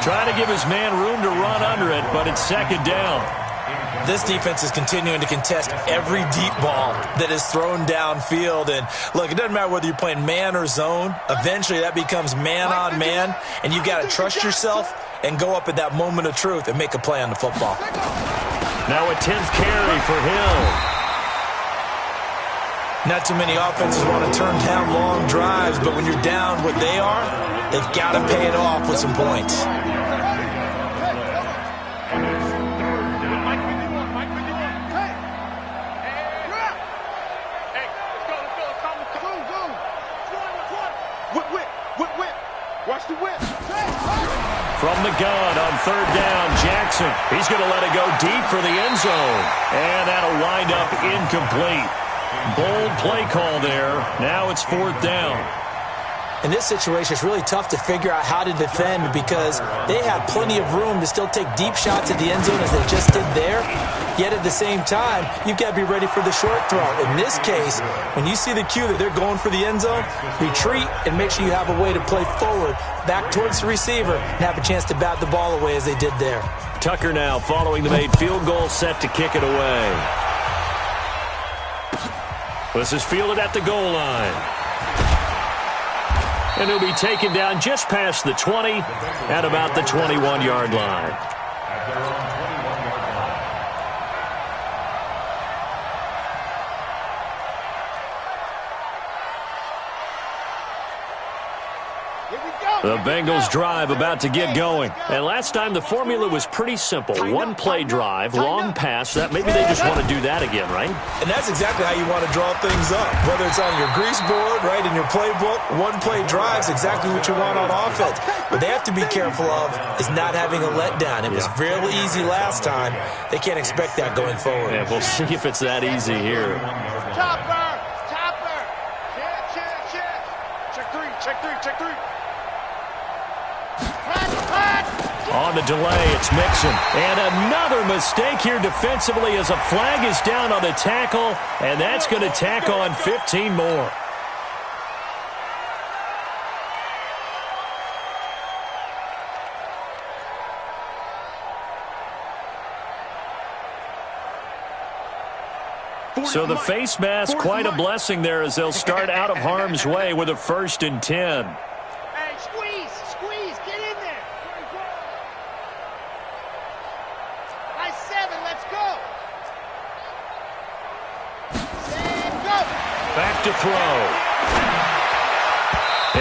G: Trying to give his man room to run under it, but it's second down.
H: This defense is continuing to contest every deep ball that is thrown downfield. And, look, it doesn't matter whether you're playing man or zone. Eventually that becomes man on man, and you've got to trust yourself and go up at that moment of truth and make a play on the football.
G: Now a 10th carry for Hill.
H: Not too many offenses want to turn down long drives, but when you're down what they are, they've got to pay it off with some points.
E: Whip. Watch the whip.
G: From the gun on third down, Jackson. He's going to let it go deep for the end zone. And that'll wind up incomplete. Bold play call there. Now it's fourth down.
H: In this situation, it's really tough to figure out how to defend because they have plenty of room to still take deep shots at the end zone as they just did there. Yet at the same time, you've got to be ready for the short throw. In this case, when you see the cue that they're going for the end zone, retreat and make sure you have a way to play forward, back towards the receiver, and have a chance to bat the ball away as they did there.
G: Tucker now following the made field goal, set to kick it away. This is fielded at the goal line. And he'll be taken down just past the 20 at about the 21-yard line.
J: At their own 21-yard line.
G: The Bengals drive about to get going. And last time the formula was pretty simple. One play drive, long pass. That maybe they just want to do that again, right?
H: And that's exactly how you want to draw things up. Whether it's on your grease board, right, in your playbook, one play drive is exactly what you want on offense. What they have to be careful of is not having a letdown. It was real easy last time. They can't expect that going forward.
G: Yeah, we'll see if it's that easy here.
E: Chopper! Check three.
G: On the delay, it's Mixon. And another mistake here defensively as a flag is down on the tackle, and that's going to tack on 15 more. So the face mask, quite a blessing there as they'll start out of harm's way with a 1st and 10.
E: Hey, squeeze, get in there. High 7, let's go. Set, go.
G: Back to throw.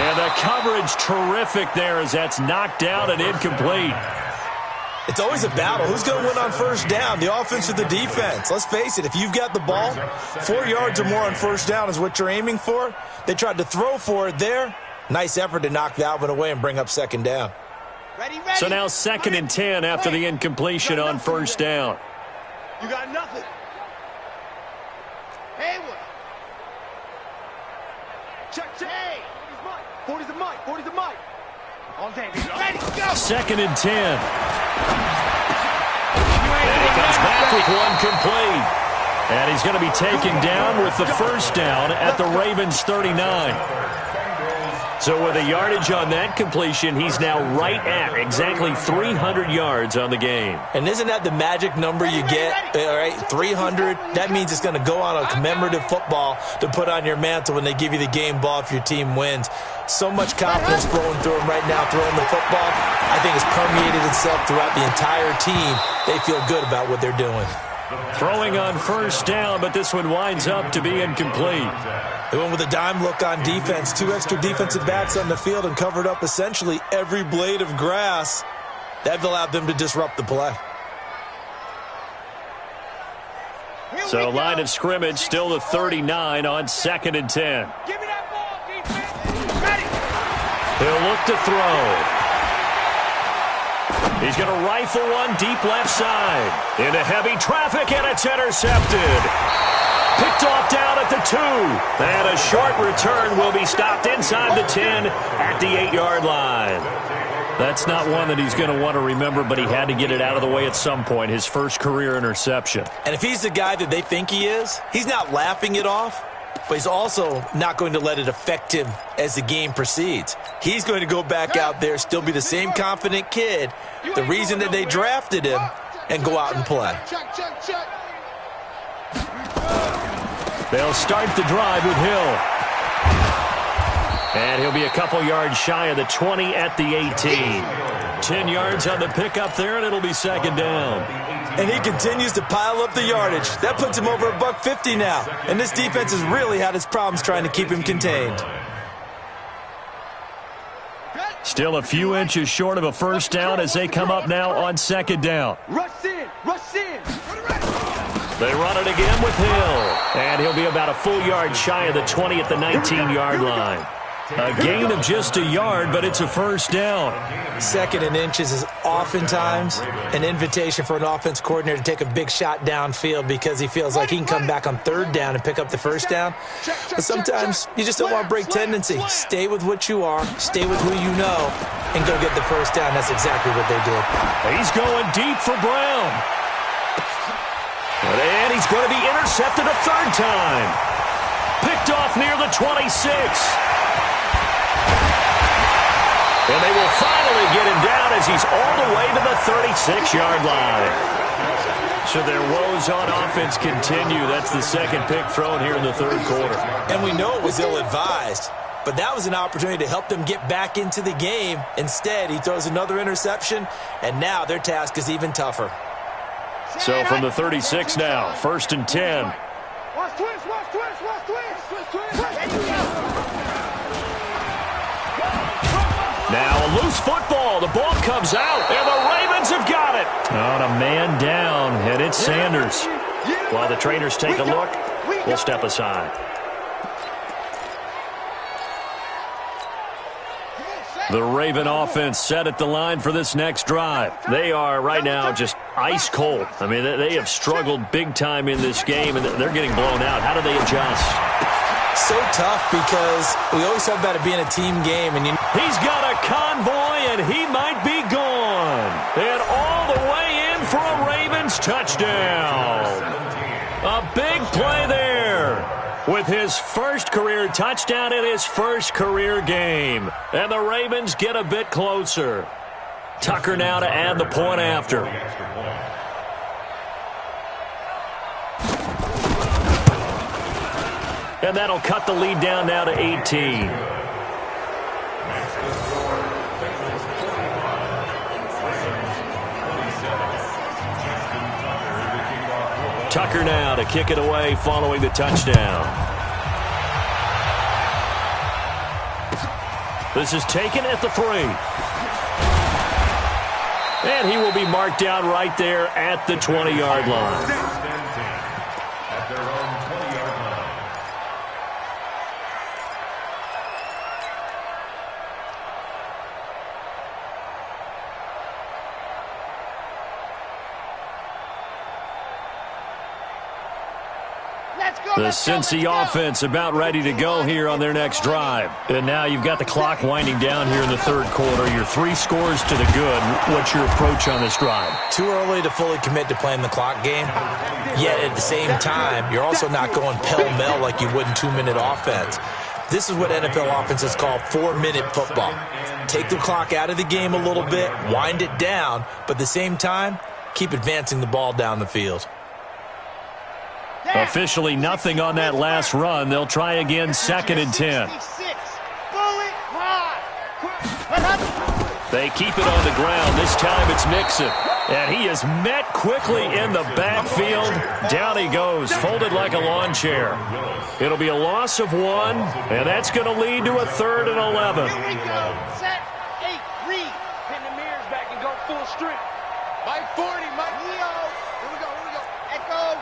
G: And the coverage terrific there as that's knocked down and incomplete.
H: It's always a battle. Who's going to win on first down, the offense or the defense? Let's face it, if you've got the ball, 4 yards or more on first down is what you're aiming for. They tried to throw for it there. Nice effort to knock that one away and bring up second down.
E: Ready.
G: So now 2nd and 10 after the incompletion on first down.
E: You got nothing. Haywood. Check. Hey. 40's the mic. On day, ready, go.
G: 2nd and 10. And he comes back with one complete. And he's going to be taken down with the first down at the Ravens' 39. So with a yardage on that completion, he's now right at exactly 300 yards on the game.
H: And isn't that the magic number you get? All right, 300. That means it's going to go on a commemorative football to put on your mantle when they give you the game ball if your team wins. So much confidence flowing through him right now, throwing the football. I think it's permeated itself throughout the entire team. They feel good about what they're doing.
G: Throwing on first down, but this one winds up to be incomplete.
H: They went with a dime look on defense. 2 extra defensive backs on the field and covered up essentially every blade of grass. That allowed them to disrupt the play.
G: So line of scrimmage still the 39 on 2nd and 10.
E: Give me that ball, defense. Ready.
G: He'll look to throw. He's going to rifle one deep left side. Into heavy traffic, and it's intercepted. Picked off down at the 2. And a short return will be stopped inside the 10 at the 8-yard line. That's not one that he's going to want to remember, but he had to get it out of the way at some point, his first career interception.
H: And if he's the guy that they think he is, he's not laughing it off, but he's also not going to let it affect him as the game proceeds. He's going to go back out there, still be the same confident kid, the reason that they drafted him, and go out and play.
E: Check.
G: They'll start the drive with Hill. And he'll be a couple yards shy of the 20 at the 18. 10 yards on the pickup there, and it'll be second down.
H: And he continues to pile up the yardage. That puts him over $150 now. And this defense has really had its problems trying to keep him contained.
G: Still a few inches short of a first down as they come up now on second down.
E: Rush in.
G: They run it again with Hill. And he'll be about a full yard shy of the 20 at the 19-yard line. A gain of just a yard, but it's a first down.
H: 2nd and inches is oftentimes an invitation for an offense coordinator to take a big shot downfield because he feels like he can come back on 3rd down and pick up the first down. But sometimes you just don't want to break tendency. Stay with what you are, stay with who you know, and go get the first down. That's exactly what they did.
G: He's going deep for Brown. And he's going to be intercepted a 3rd time. Picked off near the 26. And they will finally get him down as he's all the way to the 36-yard line. So their woes on offense continue. That's the 2nd pick thrown here in the 3rd quarter.
H: And we know it was ill-advised, but that was an opportunity to help them get back into the game. Instead, he throws another interception, and now their task is even tougher.
G: So from the 36 now, 1st and 10.
I: Watch twist, watch twist, watch twist, twist.
G: Now a loose football. The ball comes out, and the Ravens have got it. On a man down, and it's Sanders. While the trainers take a look, we'll step aside. The Raven offense set at the line for this next drive. They are right now just ice cold. I mean, they have struggled big time in this game, and they're getting blown out. How do they adjust?
H: So tough because we always talk about it being a team game. And
G: he's got a convoy, and he might be gone. And all the way in for a Ravens touchdown. A big play there with his first career touchdown in his first career game. And the Ravens get a bit closer. Tucker now to add the point after. And that'll cut the lead down now to 18. Tucker now to kick it away following the touchdown. This is taken at the 3. And he will be marked down right there at the 20-yard line. The Cincy offense about ready to go here on their next drive. And now you've got the clock winding down here in the 3rd quarter. Your 3 scores to the good. What's your approach on this drive?
H: Too early to fully commit to playing the clock game. Yet at the same time, you're also not going pell-mell like you would in 2-minute offense. This is what NFL offenses call 4-minute football. Take the clock out of the game a little bit, wind it down, but at the same time, keep advancing the ball down the field.
G: Officially nothing on that last run. They'll try again, 2nd and 10. They keep it on the ground. This time it's Mixon. And he is met quickly in the backfield. Down he goes, folded like a lawn chair. It'll be a loss of 1, and that's going to lead to a 3rd and 11.
I: Here we go. Set, 8, read. Pin the mirrors back and go full strength. Mike 40, Mike Leo. Here we go, here we go. Echo.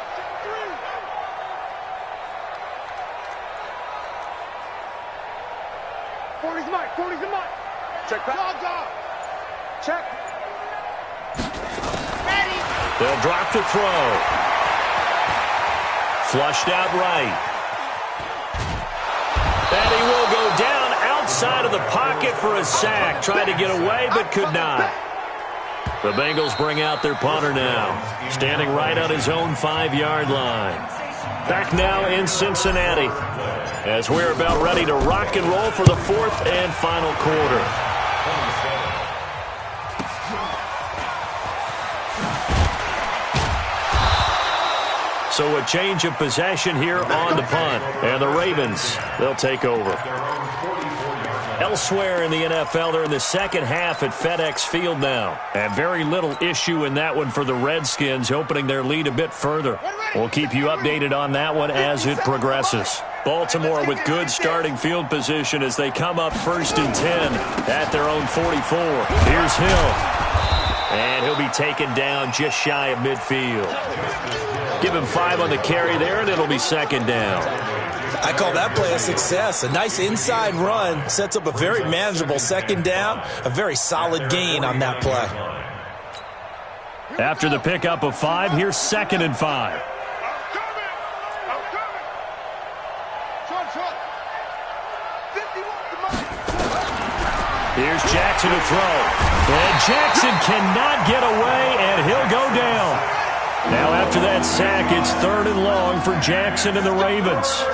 I: 40's Mike, 40's the Mike. Check back. Dog. Check. Ready.
G: They'll drop to throw. Flushed out right. And he will go down outside of the pocket for a sack. Tried to get away, but could not. The Bengals bring out their punter now, standing right on his own 5-yard line. Back now in Cincinnati, as we're about ready to rock and roll for the 4th and final quarter. So a change of possession here on the punt, and the Ravens, they'll take over. Elsewhere in the NFL, they're in the second half at FedEx Field now. And very little issue in that one for the Redskins, opening their lead a bit further. We'll keep you updated on that one as it progresses. Baltimore with good starting field position as they come up 1st and 10 at their own 44. Here's Hill. And he'll be taken down just shy of midfield. Give him 5 on the carry there, and it'll be 2nd down.
H: I call that play a success. A nice inside run sets up a very manageable second down, a very solid gain on that play.
G: After the pickup of 5, here's 2nd and 5. Here's Jackson to throw. And Jackson cannot get away, and he'll go down. Now after that sack, it's 3rd and long for Jackson and the Ravens.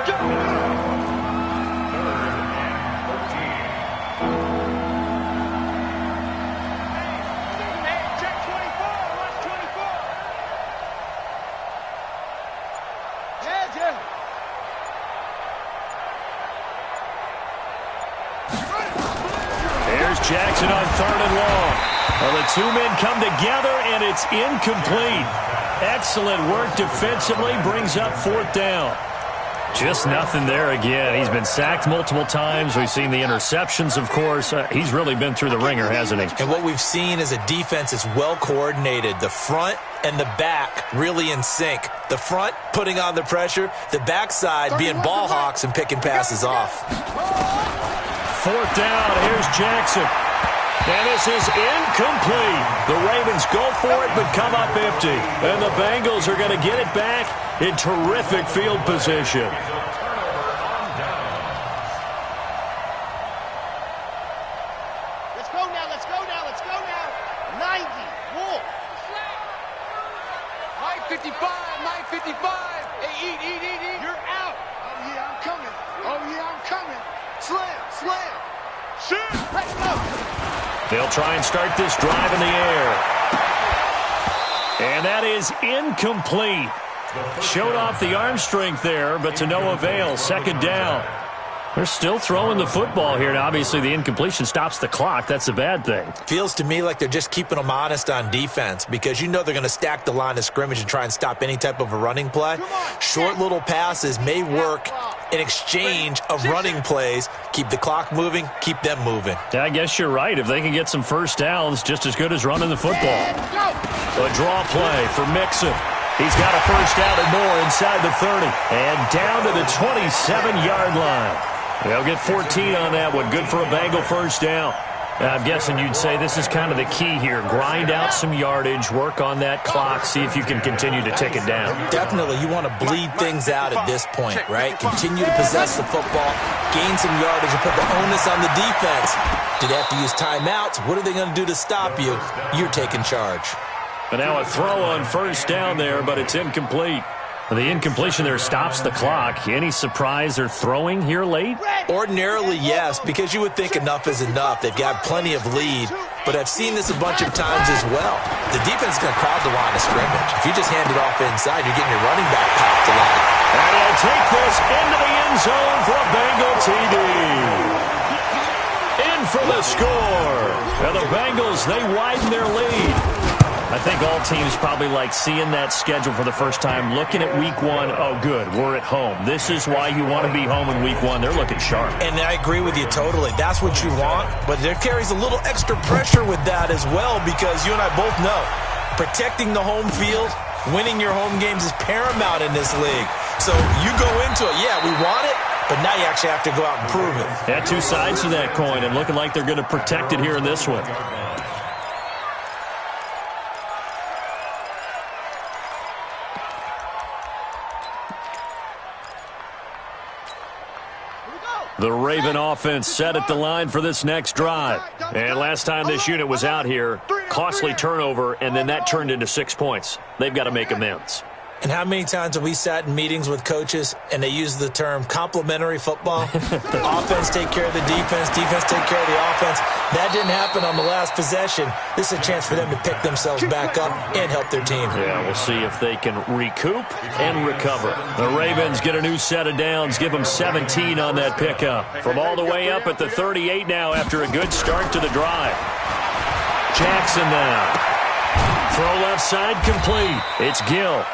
G: Jackson on 3rd and long. Well, the two men come together, and it's incomplete. Excellent work defensively, brings up 4th down. Just nothing there again. He's been sacked multiple times. We've seen the interceptions, of course. He's really been through the ringer, hasn't he?
H: And what we've seen is a defense that's well coordinated. The front and the back really in sync. The front putting on the pressure, the backside being ball hawks and picking passes off.
G: 4th down, here's Jackson. And this is incomplete. The Ravens go for it, but come up empty. And the Bengals are going to get it back in terrific field position.
I: Let's go now, let's go now, let's go now. 90, Wolf. Mike 55, Mike 55. Hey, eat. You're out. Oh, yeah, I'm coming. Slam. Shoot. Let's go.
G: They'll try and start this drive in the air. And that is incomplete. Showed off the arm strength there, but to no avail. 2nd down. They're still throwing the football here. Now, obviously, the incompletion stops the clock. That's a bad thing.
H: Feels to me like they're just keeping them honest on defense because you know they're going to stack the line of scrimmage and try and stop any type of a running play. Short little passes may work in exchange of running plays. Keep the clock moving, keep them moving.
G: Yeah, I guess you're right. If they can get some first downs, just as good as running the football. A draw play for Mixon. He's got a first down and more inside the 30. And down to the 27-yard line. They'll get 14 on that one. Good for a Bengal first down. I'm guessing you'd say this is kind of the key here. Grind out some yardage, work on that clock, see if you can continue to tick it down.
H: Definitely. You want to bleed things out at this point, right? Continue to possess the football, gain some yardage, and put the onus on the defense. Did they have to use timeouts? What are they going to do to stop you? You're taking charge.
G: But now a throw on first down there, but it's incomplete. The incompletion there stops the clock. Any surprise they're throwing here late?
H: Ordinarily, yes, because you would think enough is enough. They've got plenty of lead, but I've seen this a bunch of times as well. The defense is going to crowd the line of scrimmage. If you just hand it off inside, you're getting your running back popped a lot.
G: And he'll take this into the end zone for a Bengal TD. In for the score. And the Bengals, they widen their lead. I think all teams probably like seeing that schedule for the first time, looking at week 1. Oh, good, we're at home. This is why you want to be home in week 1. They're looking sharp.
H: And I agree with you totally. That's what you want, but there carries a little extra pressure with that as well because you and I both know protecting the home field, winning your home games is paramount in this league. So you go into it, yeah, we want it, but now you actually have to go out and prove it.
G: Yeah, two sides to that coin, and looking like they're going to protect it here in this one. The Raven offense set at the line for this next drive. And last time this unit was out here, costly turnover, and then that turned into 6 points. They've got to make amends.
H: And how many times have we sat in meetings with coaches and they use the term complementary football? Offense take care of the defense, defense take care of the offense. That didn't happen on the last possession. This is a chance for them to pick themselves back up and help their team.
G: Yeah, we'll see if they can recoup and recover. The Ravens get a new set of downs, give them 17 on that pickup. From all the way up at the 38 now after a good start to the drive. Jackson now. Throw left side complete. It's Gill.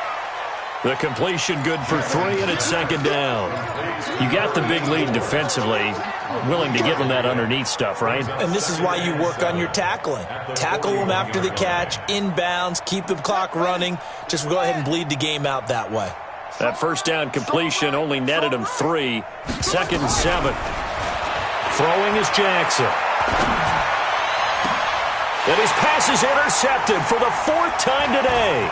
G: The completion good for 3, and it's second down. You got the big lead defensively, willing to give them that underneath stuff, right?
H: And this is why you work on your tackling. Tackle them after the catch, inbounds, keep the clock running. Just go ahead and bleed the game out that way.
G: That first down completion only netted him 3. 2nd and 7. Throwing is Jackson. And his pass is intercepted for the 4th time today.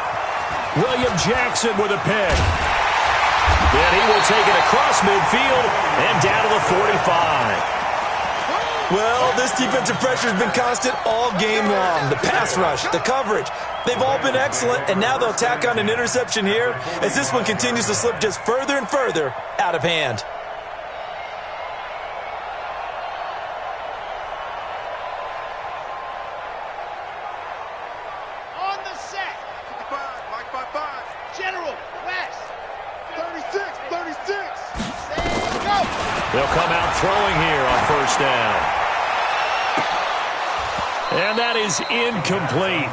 G: William Jackson with a pick. And he will take it across midfield and down to the 45.
H: Well, this defensive pressure has been constant all game long. The pass rush, the coverage, they've all been excellent, and now they'll tack on an interception here as this one continues to slip just further and further out of hand.
I: On the set.
E: 55, Mike 55.
I: General, West.
E: 36, 36.
I: Say go.
G: They'll come out throwing here on first down. And that is incomplete.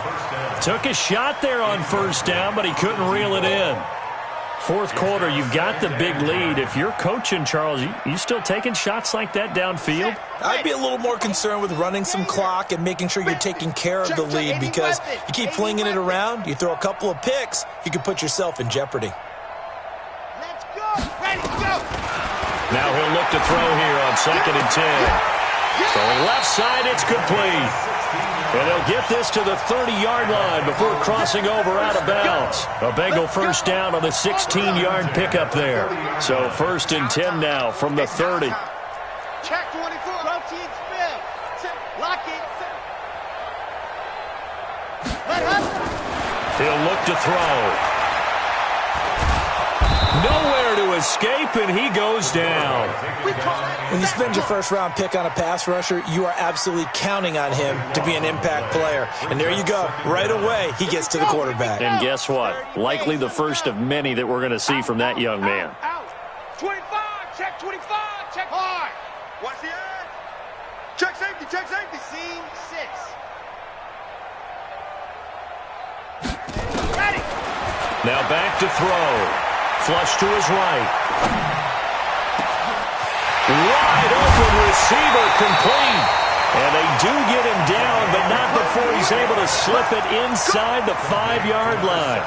G: Took a shot there on first down, but he couldn't reel it in. 4th quarter, you've got the big lead. If you're coaching, Charles, you still taking shots like that downfield?
H: I'd be a little more concerned with running some clock and making sure you're taking care of the lead, because you keep flinging it around, you throw a couple of picks, you can put yourself in jeopardy.
I: Let's go. Ready, go.
G: Now he'll look to throw here on 2nd and 10. Throwing left side, it's complete. And they'll get this to the 30-yard line before crossing over out of bounds. A Bengal first down on the 16-yard pickup there. So 1st and 10 now from the 30.
I: Check 24. Protein spill. Lock it. Let up.
G: He'll look to throw. Nowhere to escape, and he goes down.
H: When you spend your first-round pick on a pass rusher, you are absolutely counting on him to be an impact player. And there you go. Right away, he gets to the quarterback.
G: And guess what? Likely the first of many that we're going to see from that young man.
I: Out. 25. Check 25. Check hard.
E: Watch the edge. Check safety, check safety.
I: Scene 6. Ready.
G: Now back to throw. Flush to his right. Wide open receiver, complete. And they do get him down, but not before he's able to slip it inside the 5-yard line.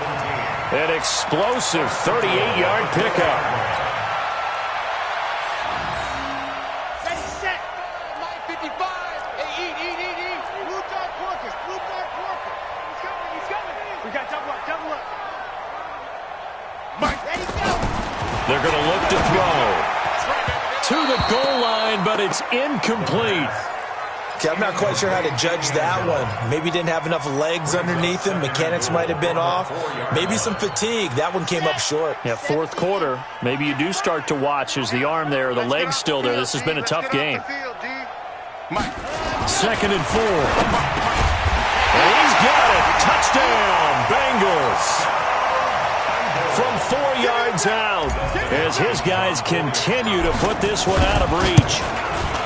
G: An explosive 38-yard pickup.
I: Ready, set. Mike 55. Hey, eat. Blue dart porkers. He's coming. We got double up. Mike, ready, go.
G: They're going to look to throw. To the goal line, but it's incomplete.
H: Okay, I'm not quite sure how to judge that one. Maybe he didn't have enough legs underneath him. Mechanics might have been off. Maybe some fatigue. That one came up short.
G: Yeah, 4th quarter. Maybe you do start to watch. Is the arm there, the leg's still there? This has been a tough game. 2nd and 4. And he's got it. Touchdown, Bengals. From 4 yards out, as his guys continue to put this one out of reach.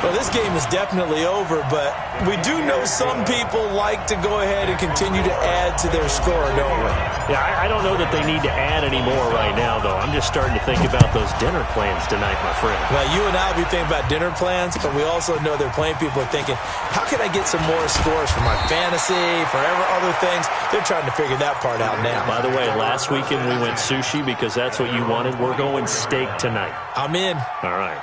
H: Well, this game is definitely over, but we do know some people like to go ahead and continue to add to their score, don't we?
G: Yeah, I don't know that they need to add any more right now, though. I'm just starting to think about those dinner plans tonight, my friend.
H: Well, you and I will be thinking about dinner plans, but we also know there are plenty of people are thinking, how can I get some more scores for my fantasy, for other things? They're trying to figure that part out now.
G: By the way, last weekend we went sushi because that's what you wanted. We're going steak tonight.
H: I'm in.
G: All right.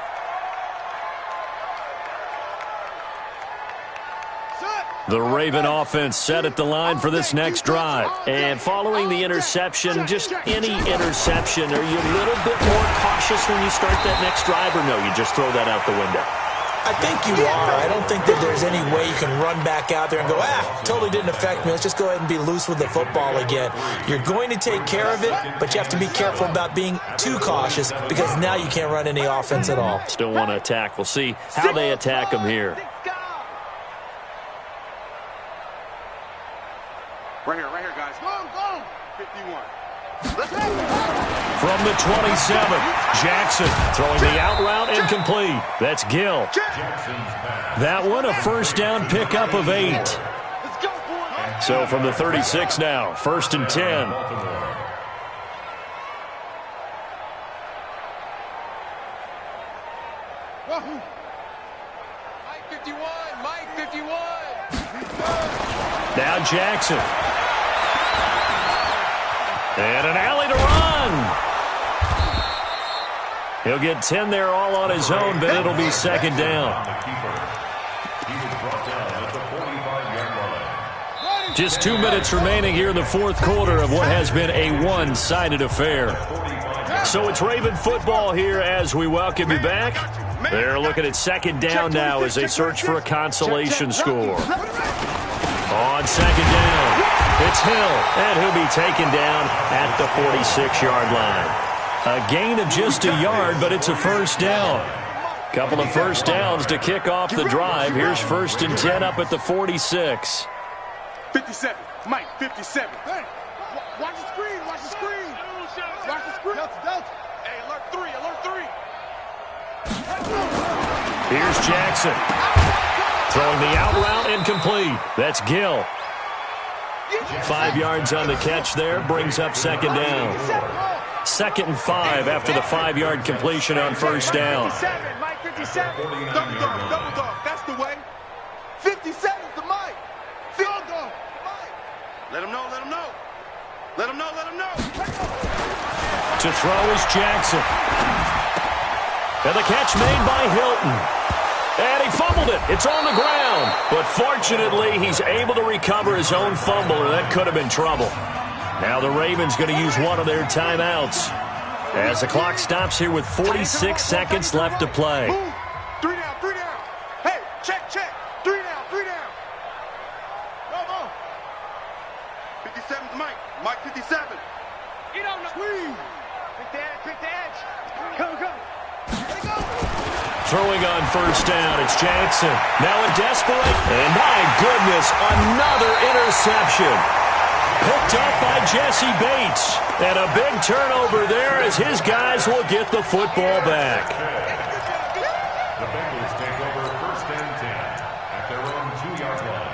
G: The Raven offense set at the line for this next drive. And following the interception, just any interception, are you a little bit more cautious when you start that next drive, or no, you just throw that out the window?
H: I think you are. I don't think that there's any way you can run back out there and go, totally didn't affect me. Let's just go ahead and be loose with the football again. You're going to take care of it, but you have to be careful about being too cautious because now you can't run any offense at all.
G: Still want to attack. We'll see how they attack them here.
E: Right here, guys.
I: Go.
E: 51.
G: From the 27, Jackson throwing the out route incomplete. That's Gill. That one a first down pickup of 8. So from the 36 now, 1st and 10.
I: Mike 51.
G: Now Jackson. And an alley to run. He'll get 10 there all on his own, but it'll be second down. Just 2 minutes remaining here in the fourth quarter of what has been a one-sided affair. So it's Raven football here as we welcome you back. They're looking at second down now as they search for a consolation score. On second down, it's Hill, and he'll be taken down at the 46-yard line. A gain of just a yard, but it's a first down. Couple of first downs to kick off the drive. Here's 1st and 10 up at the 46.
E: 57, Mike, 57. Hey, watch the screen, watch the screen. Watch the screen. Delta. Hey, alert 3, alert 3.
G: Here's Jackson. Throwing the out route incomplete. That's Gill. 5 yards on the catch there. Brings up second down. 2nd and 5 after the 5-yard completion on first down.
E: 57, Mike, 57. Double dog. That's the way. 57's the Mike. Field goal. Let him know.
G: To throw is Jackson. And the catch made by Hilton. And he fumbled it. It's on the ground. But fortunately, he's able to recover his own fumble, or that could have been trouble. Now the Ravens going to use one of their timeouts as the clock stops here with 46 seconds left to play.
E: Move. 3 down. Hey, check. 3 down. Go. 57's Mike. Mike 57. You don't know. Pick the edge. Come. Let go.
G: Throwing on first down, it's Jackson. Now in desperate, and my goodness, another interception. Picked up by Jesse Bates. And a big turnover there as his guys will get the football back.
J: The Bengals take over 1st and 10 at their own 2-yard line.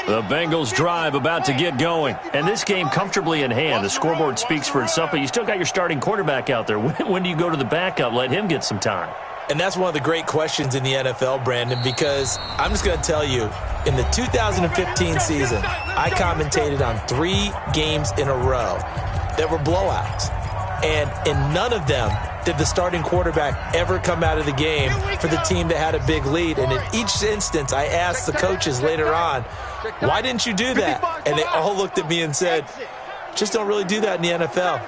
G: The Bengals drive about to get going. And this game comfortably in hand. The scoreboard speaks for itself, but you still got your starting quarterback out there. When do you go to the backup? Let him get some time.
H: And that's one of the great questions in the NFL, Brandon, because I'm just going to tell you, in the 2015 season, I commentated on 3 games in a row that were blowouts. And in none of them did the starting quarterback ever come out of the game for the team that had a big lead. And in each instance, I asked the coaches later on, why didn't you do that? And they all looked at me and said, just don't really do that in the NFL.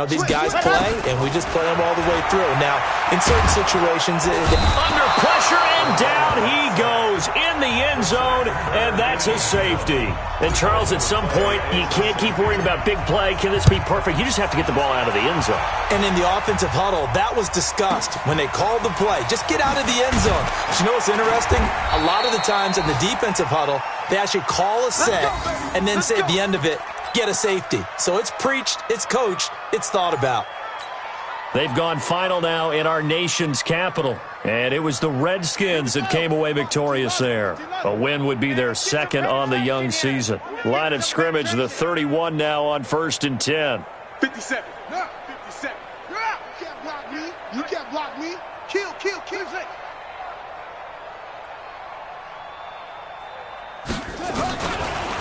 H: These guys play, and we just play them all the way through. Now, in certain situations,
G: under pressure, and down he goes in the end zone, and that's a safety. And, Charles, at some point, you can't keep worrying about big play. Can this be perfect? You just have to get the ball out of the end zone.
H: And in the offensive huddle, that was discussed when they called the play. Just get out of the end zone. But you know what's interesting? A lot of the times in the defensive huddle, they actually call a set and then say at the end of it, get a safety. So it's preached, it's coached, it's thought about.
G: They've gone final now in our nation's capital. And it was the Redskins that came away victorious there. A win would be their 2nd on the young season. Line of scrimmage, the 31 now on 1st and 10.
E: 57. 57. You can't block me. Kill.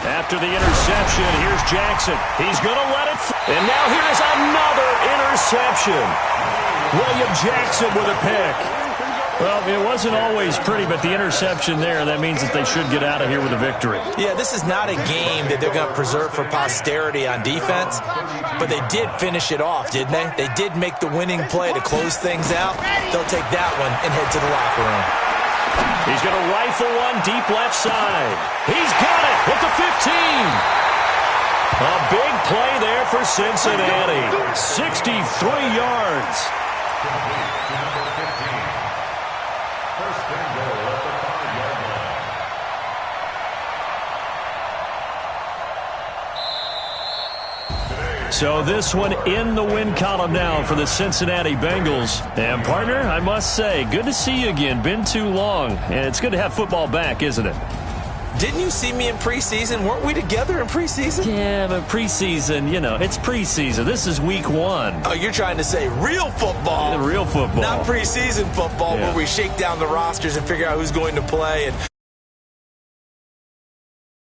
G: After the interception, here's Jackson. He's going to let it. And now here is another interception. William Jackson with a pick. Well, it wasn't always pretty, but the interception there, that means that they should get out of here with a victory.
H: Yeah, this is not a game that they're going to preserve for posterity on defense, but they did finish it off, didn't they? They did make the winning play to close things out. They'll take that one and head to the locker room.
G: He's going to rifle one deep left side. He's got it at the 15. A big play there for Cincinnati. 63 yards.
J: First and goal at the 5-yard line.
G: So this one in the win column now for the Cincinnati Bengals. And, partner, I must say, good to see you again. Been too long. And it's good to have football back, isn't it?
H: Didn't you see me in preseason? Weren't we together in preseason?
G: Yeah, but preseason, it's preseason. This is week 1.
H: Oh, you're trying to say real football.
G: Real football.
H: Not preseason football where we shake down the rosters and figure out who's going to play. And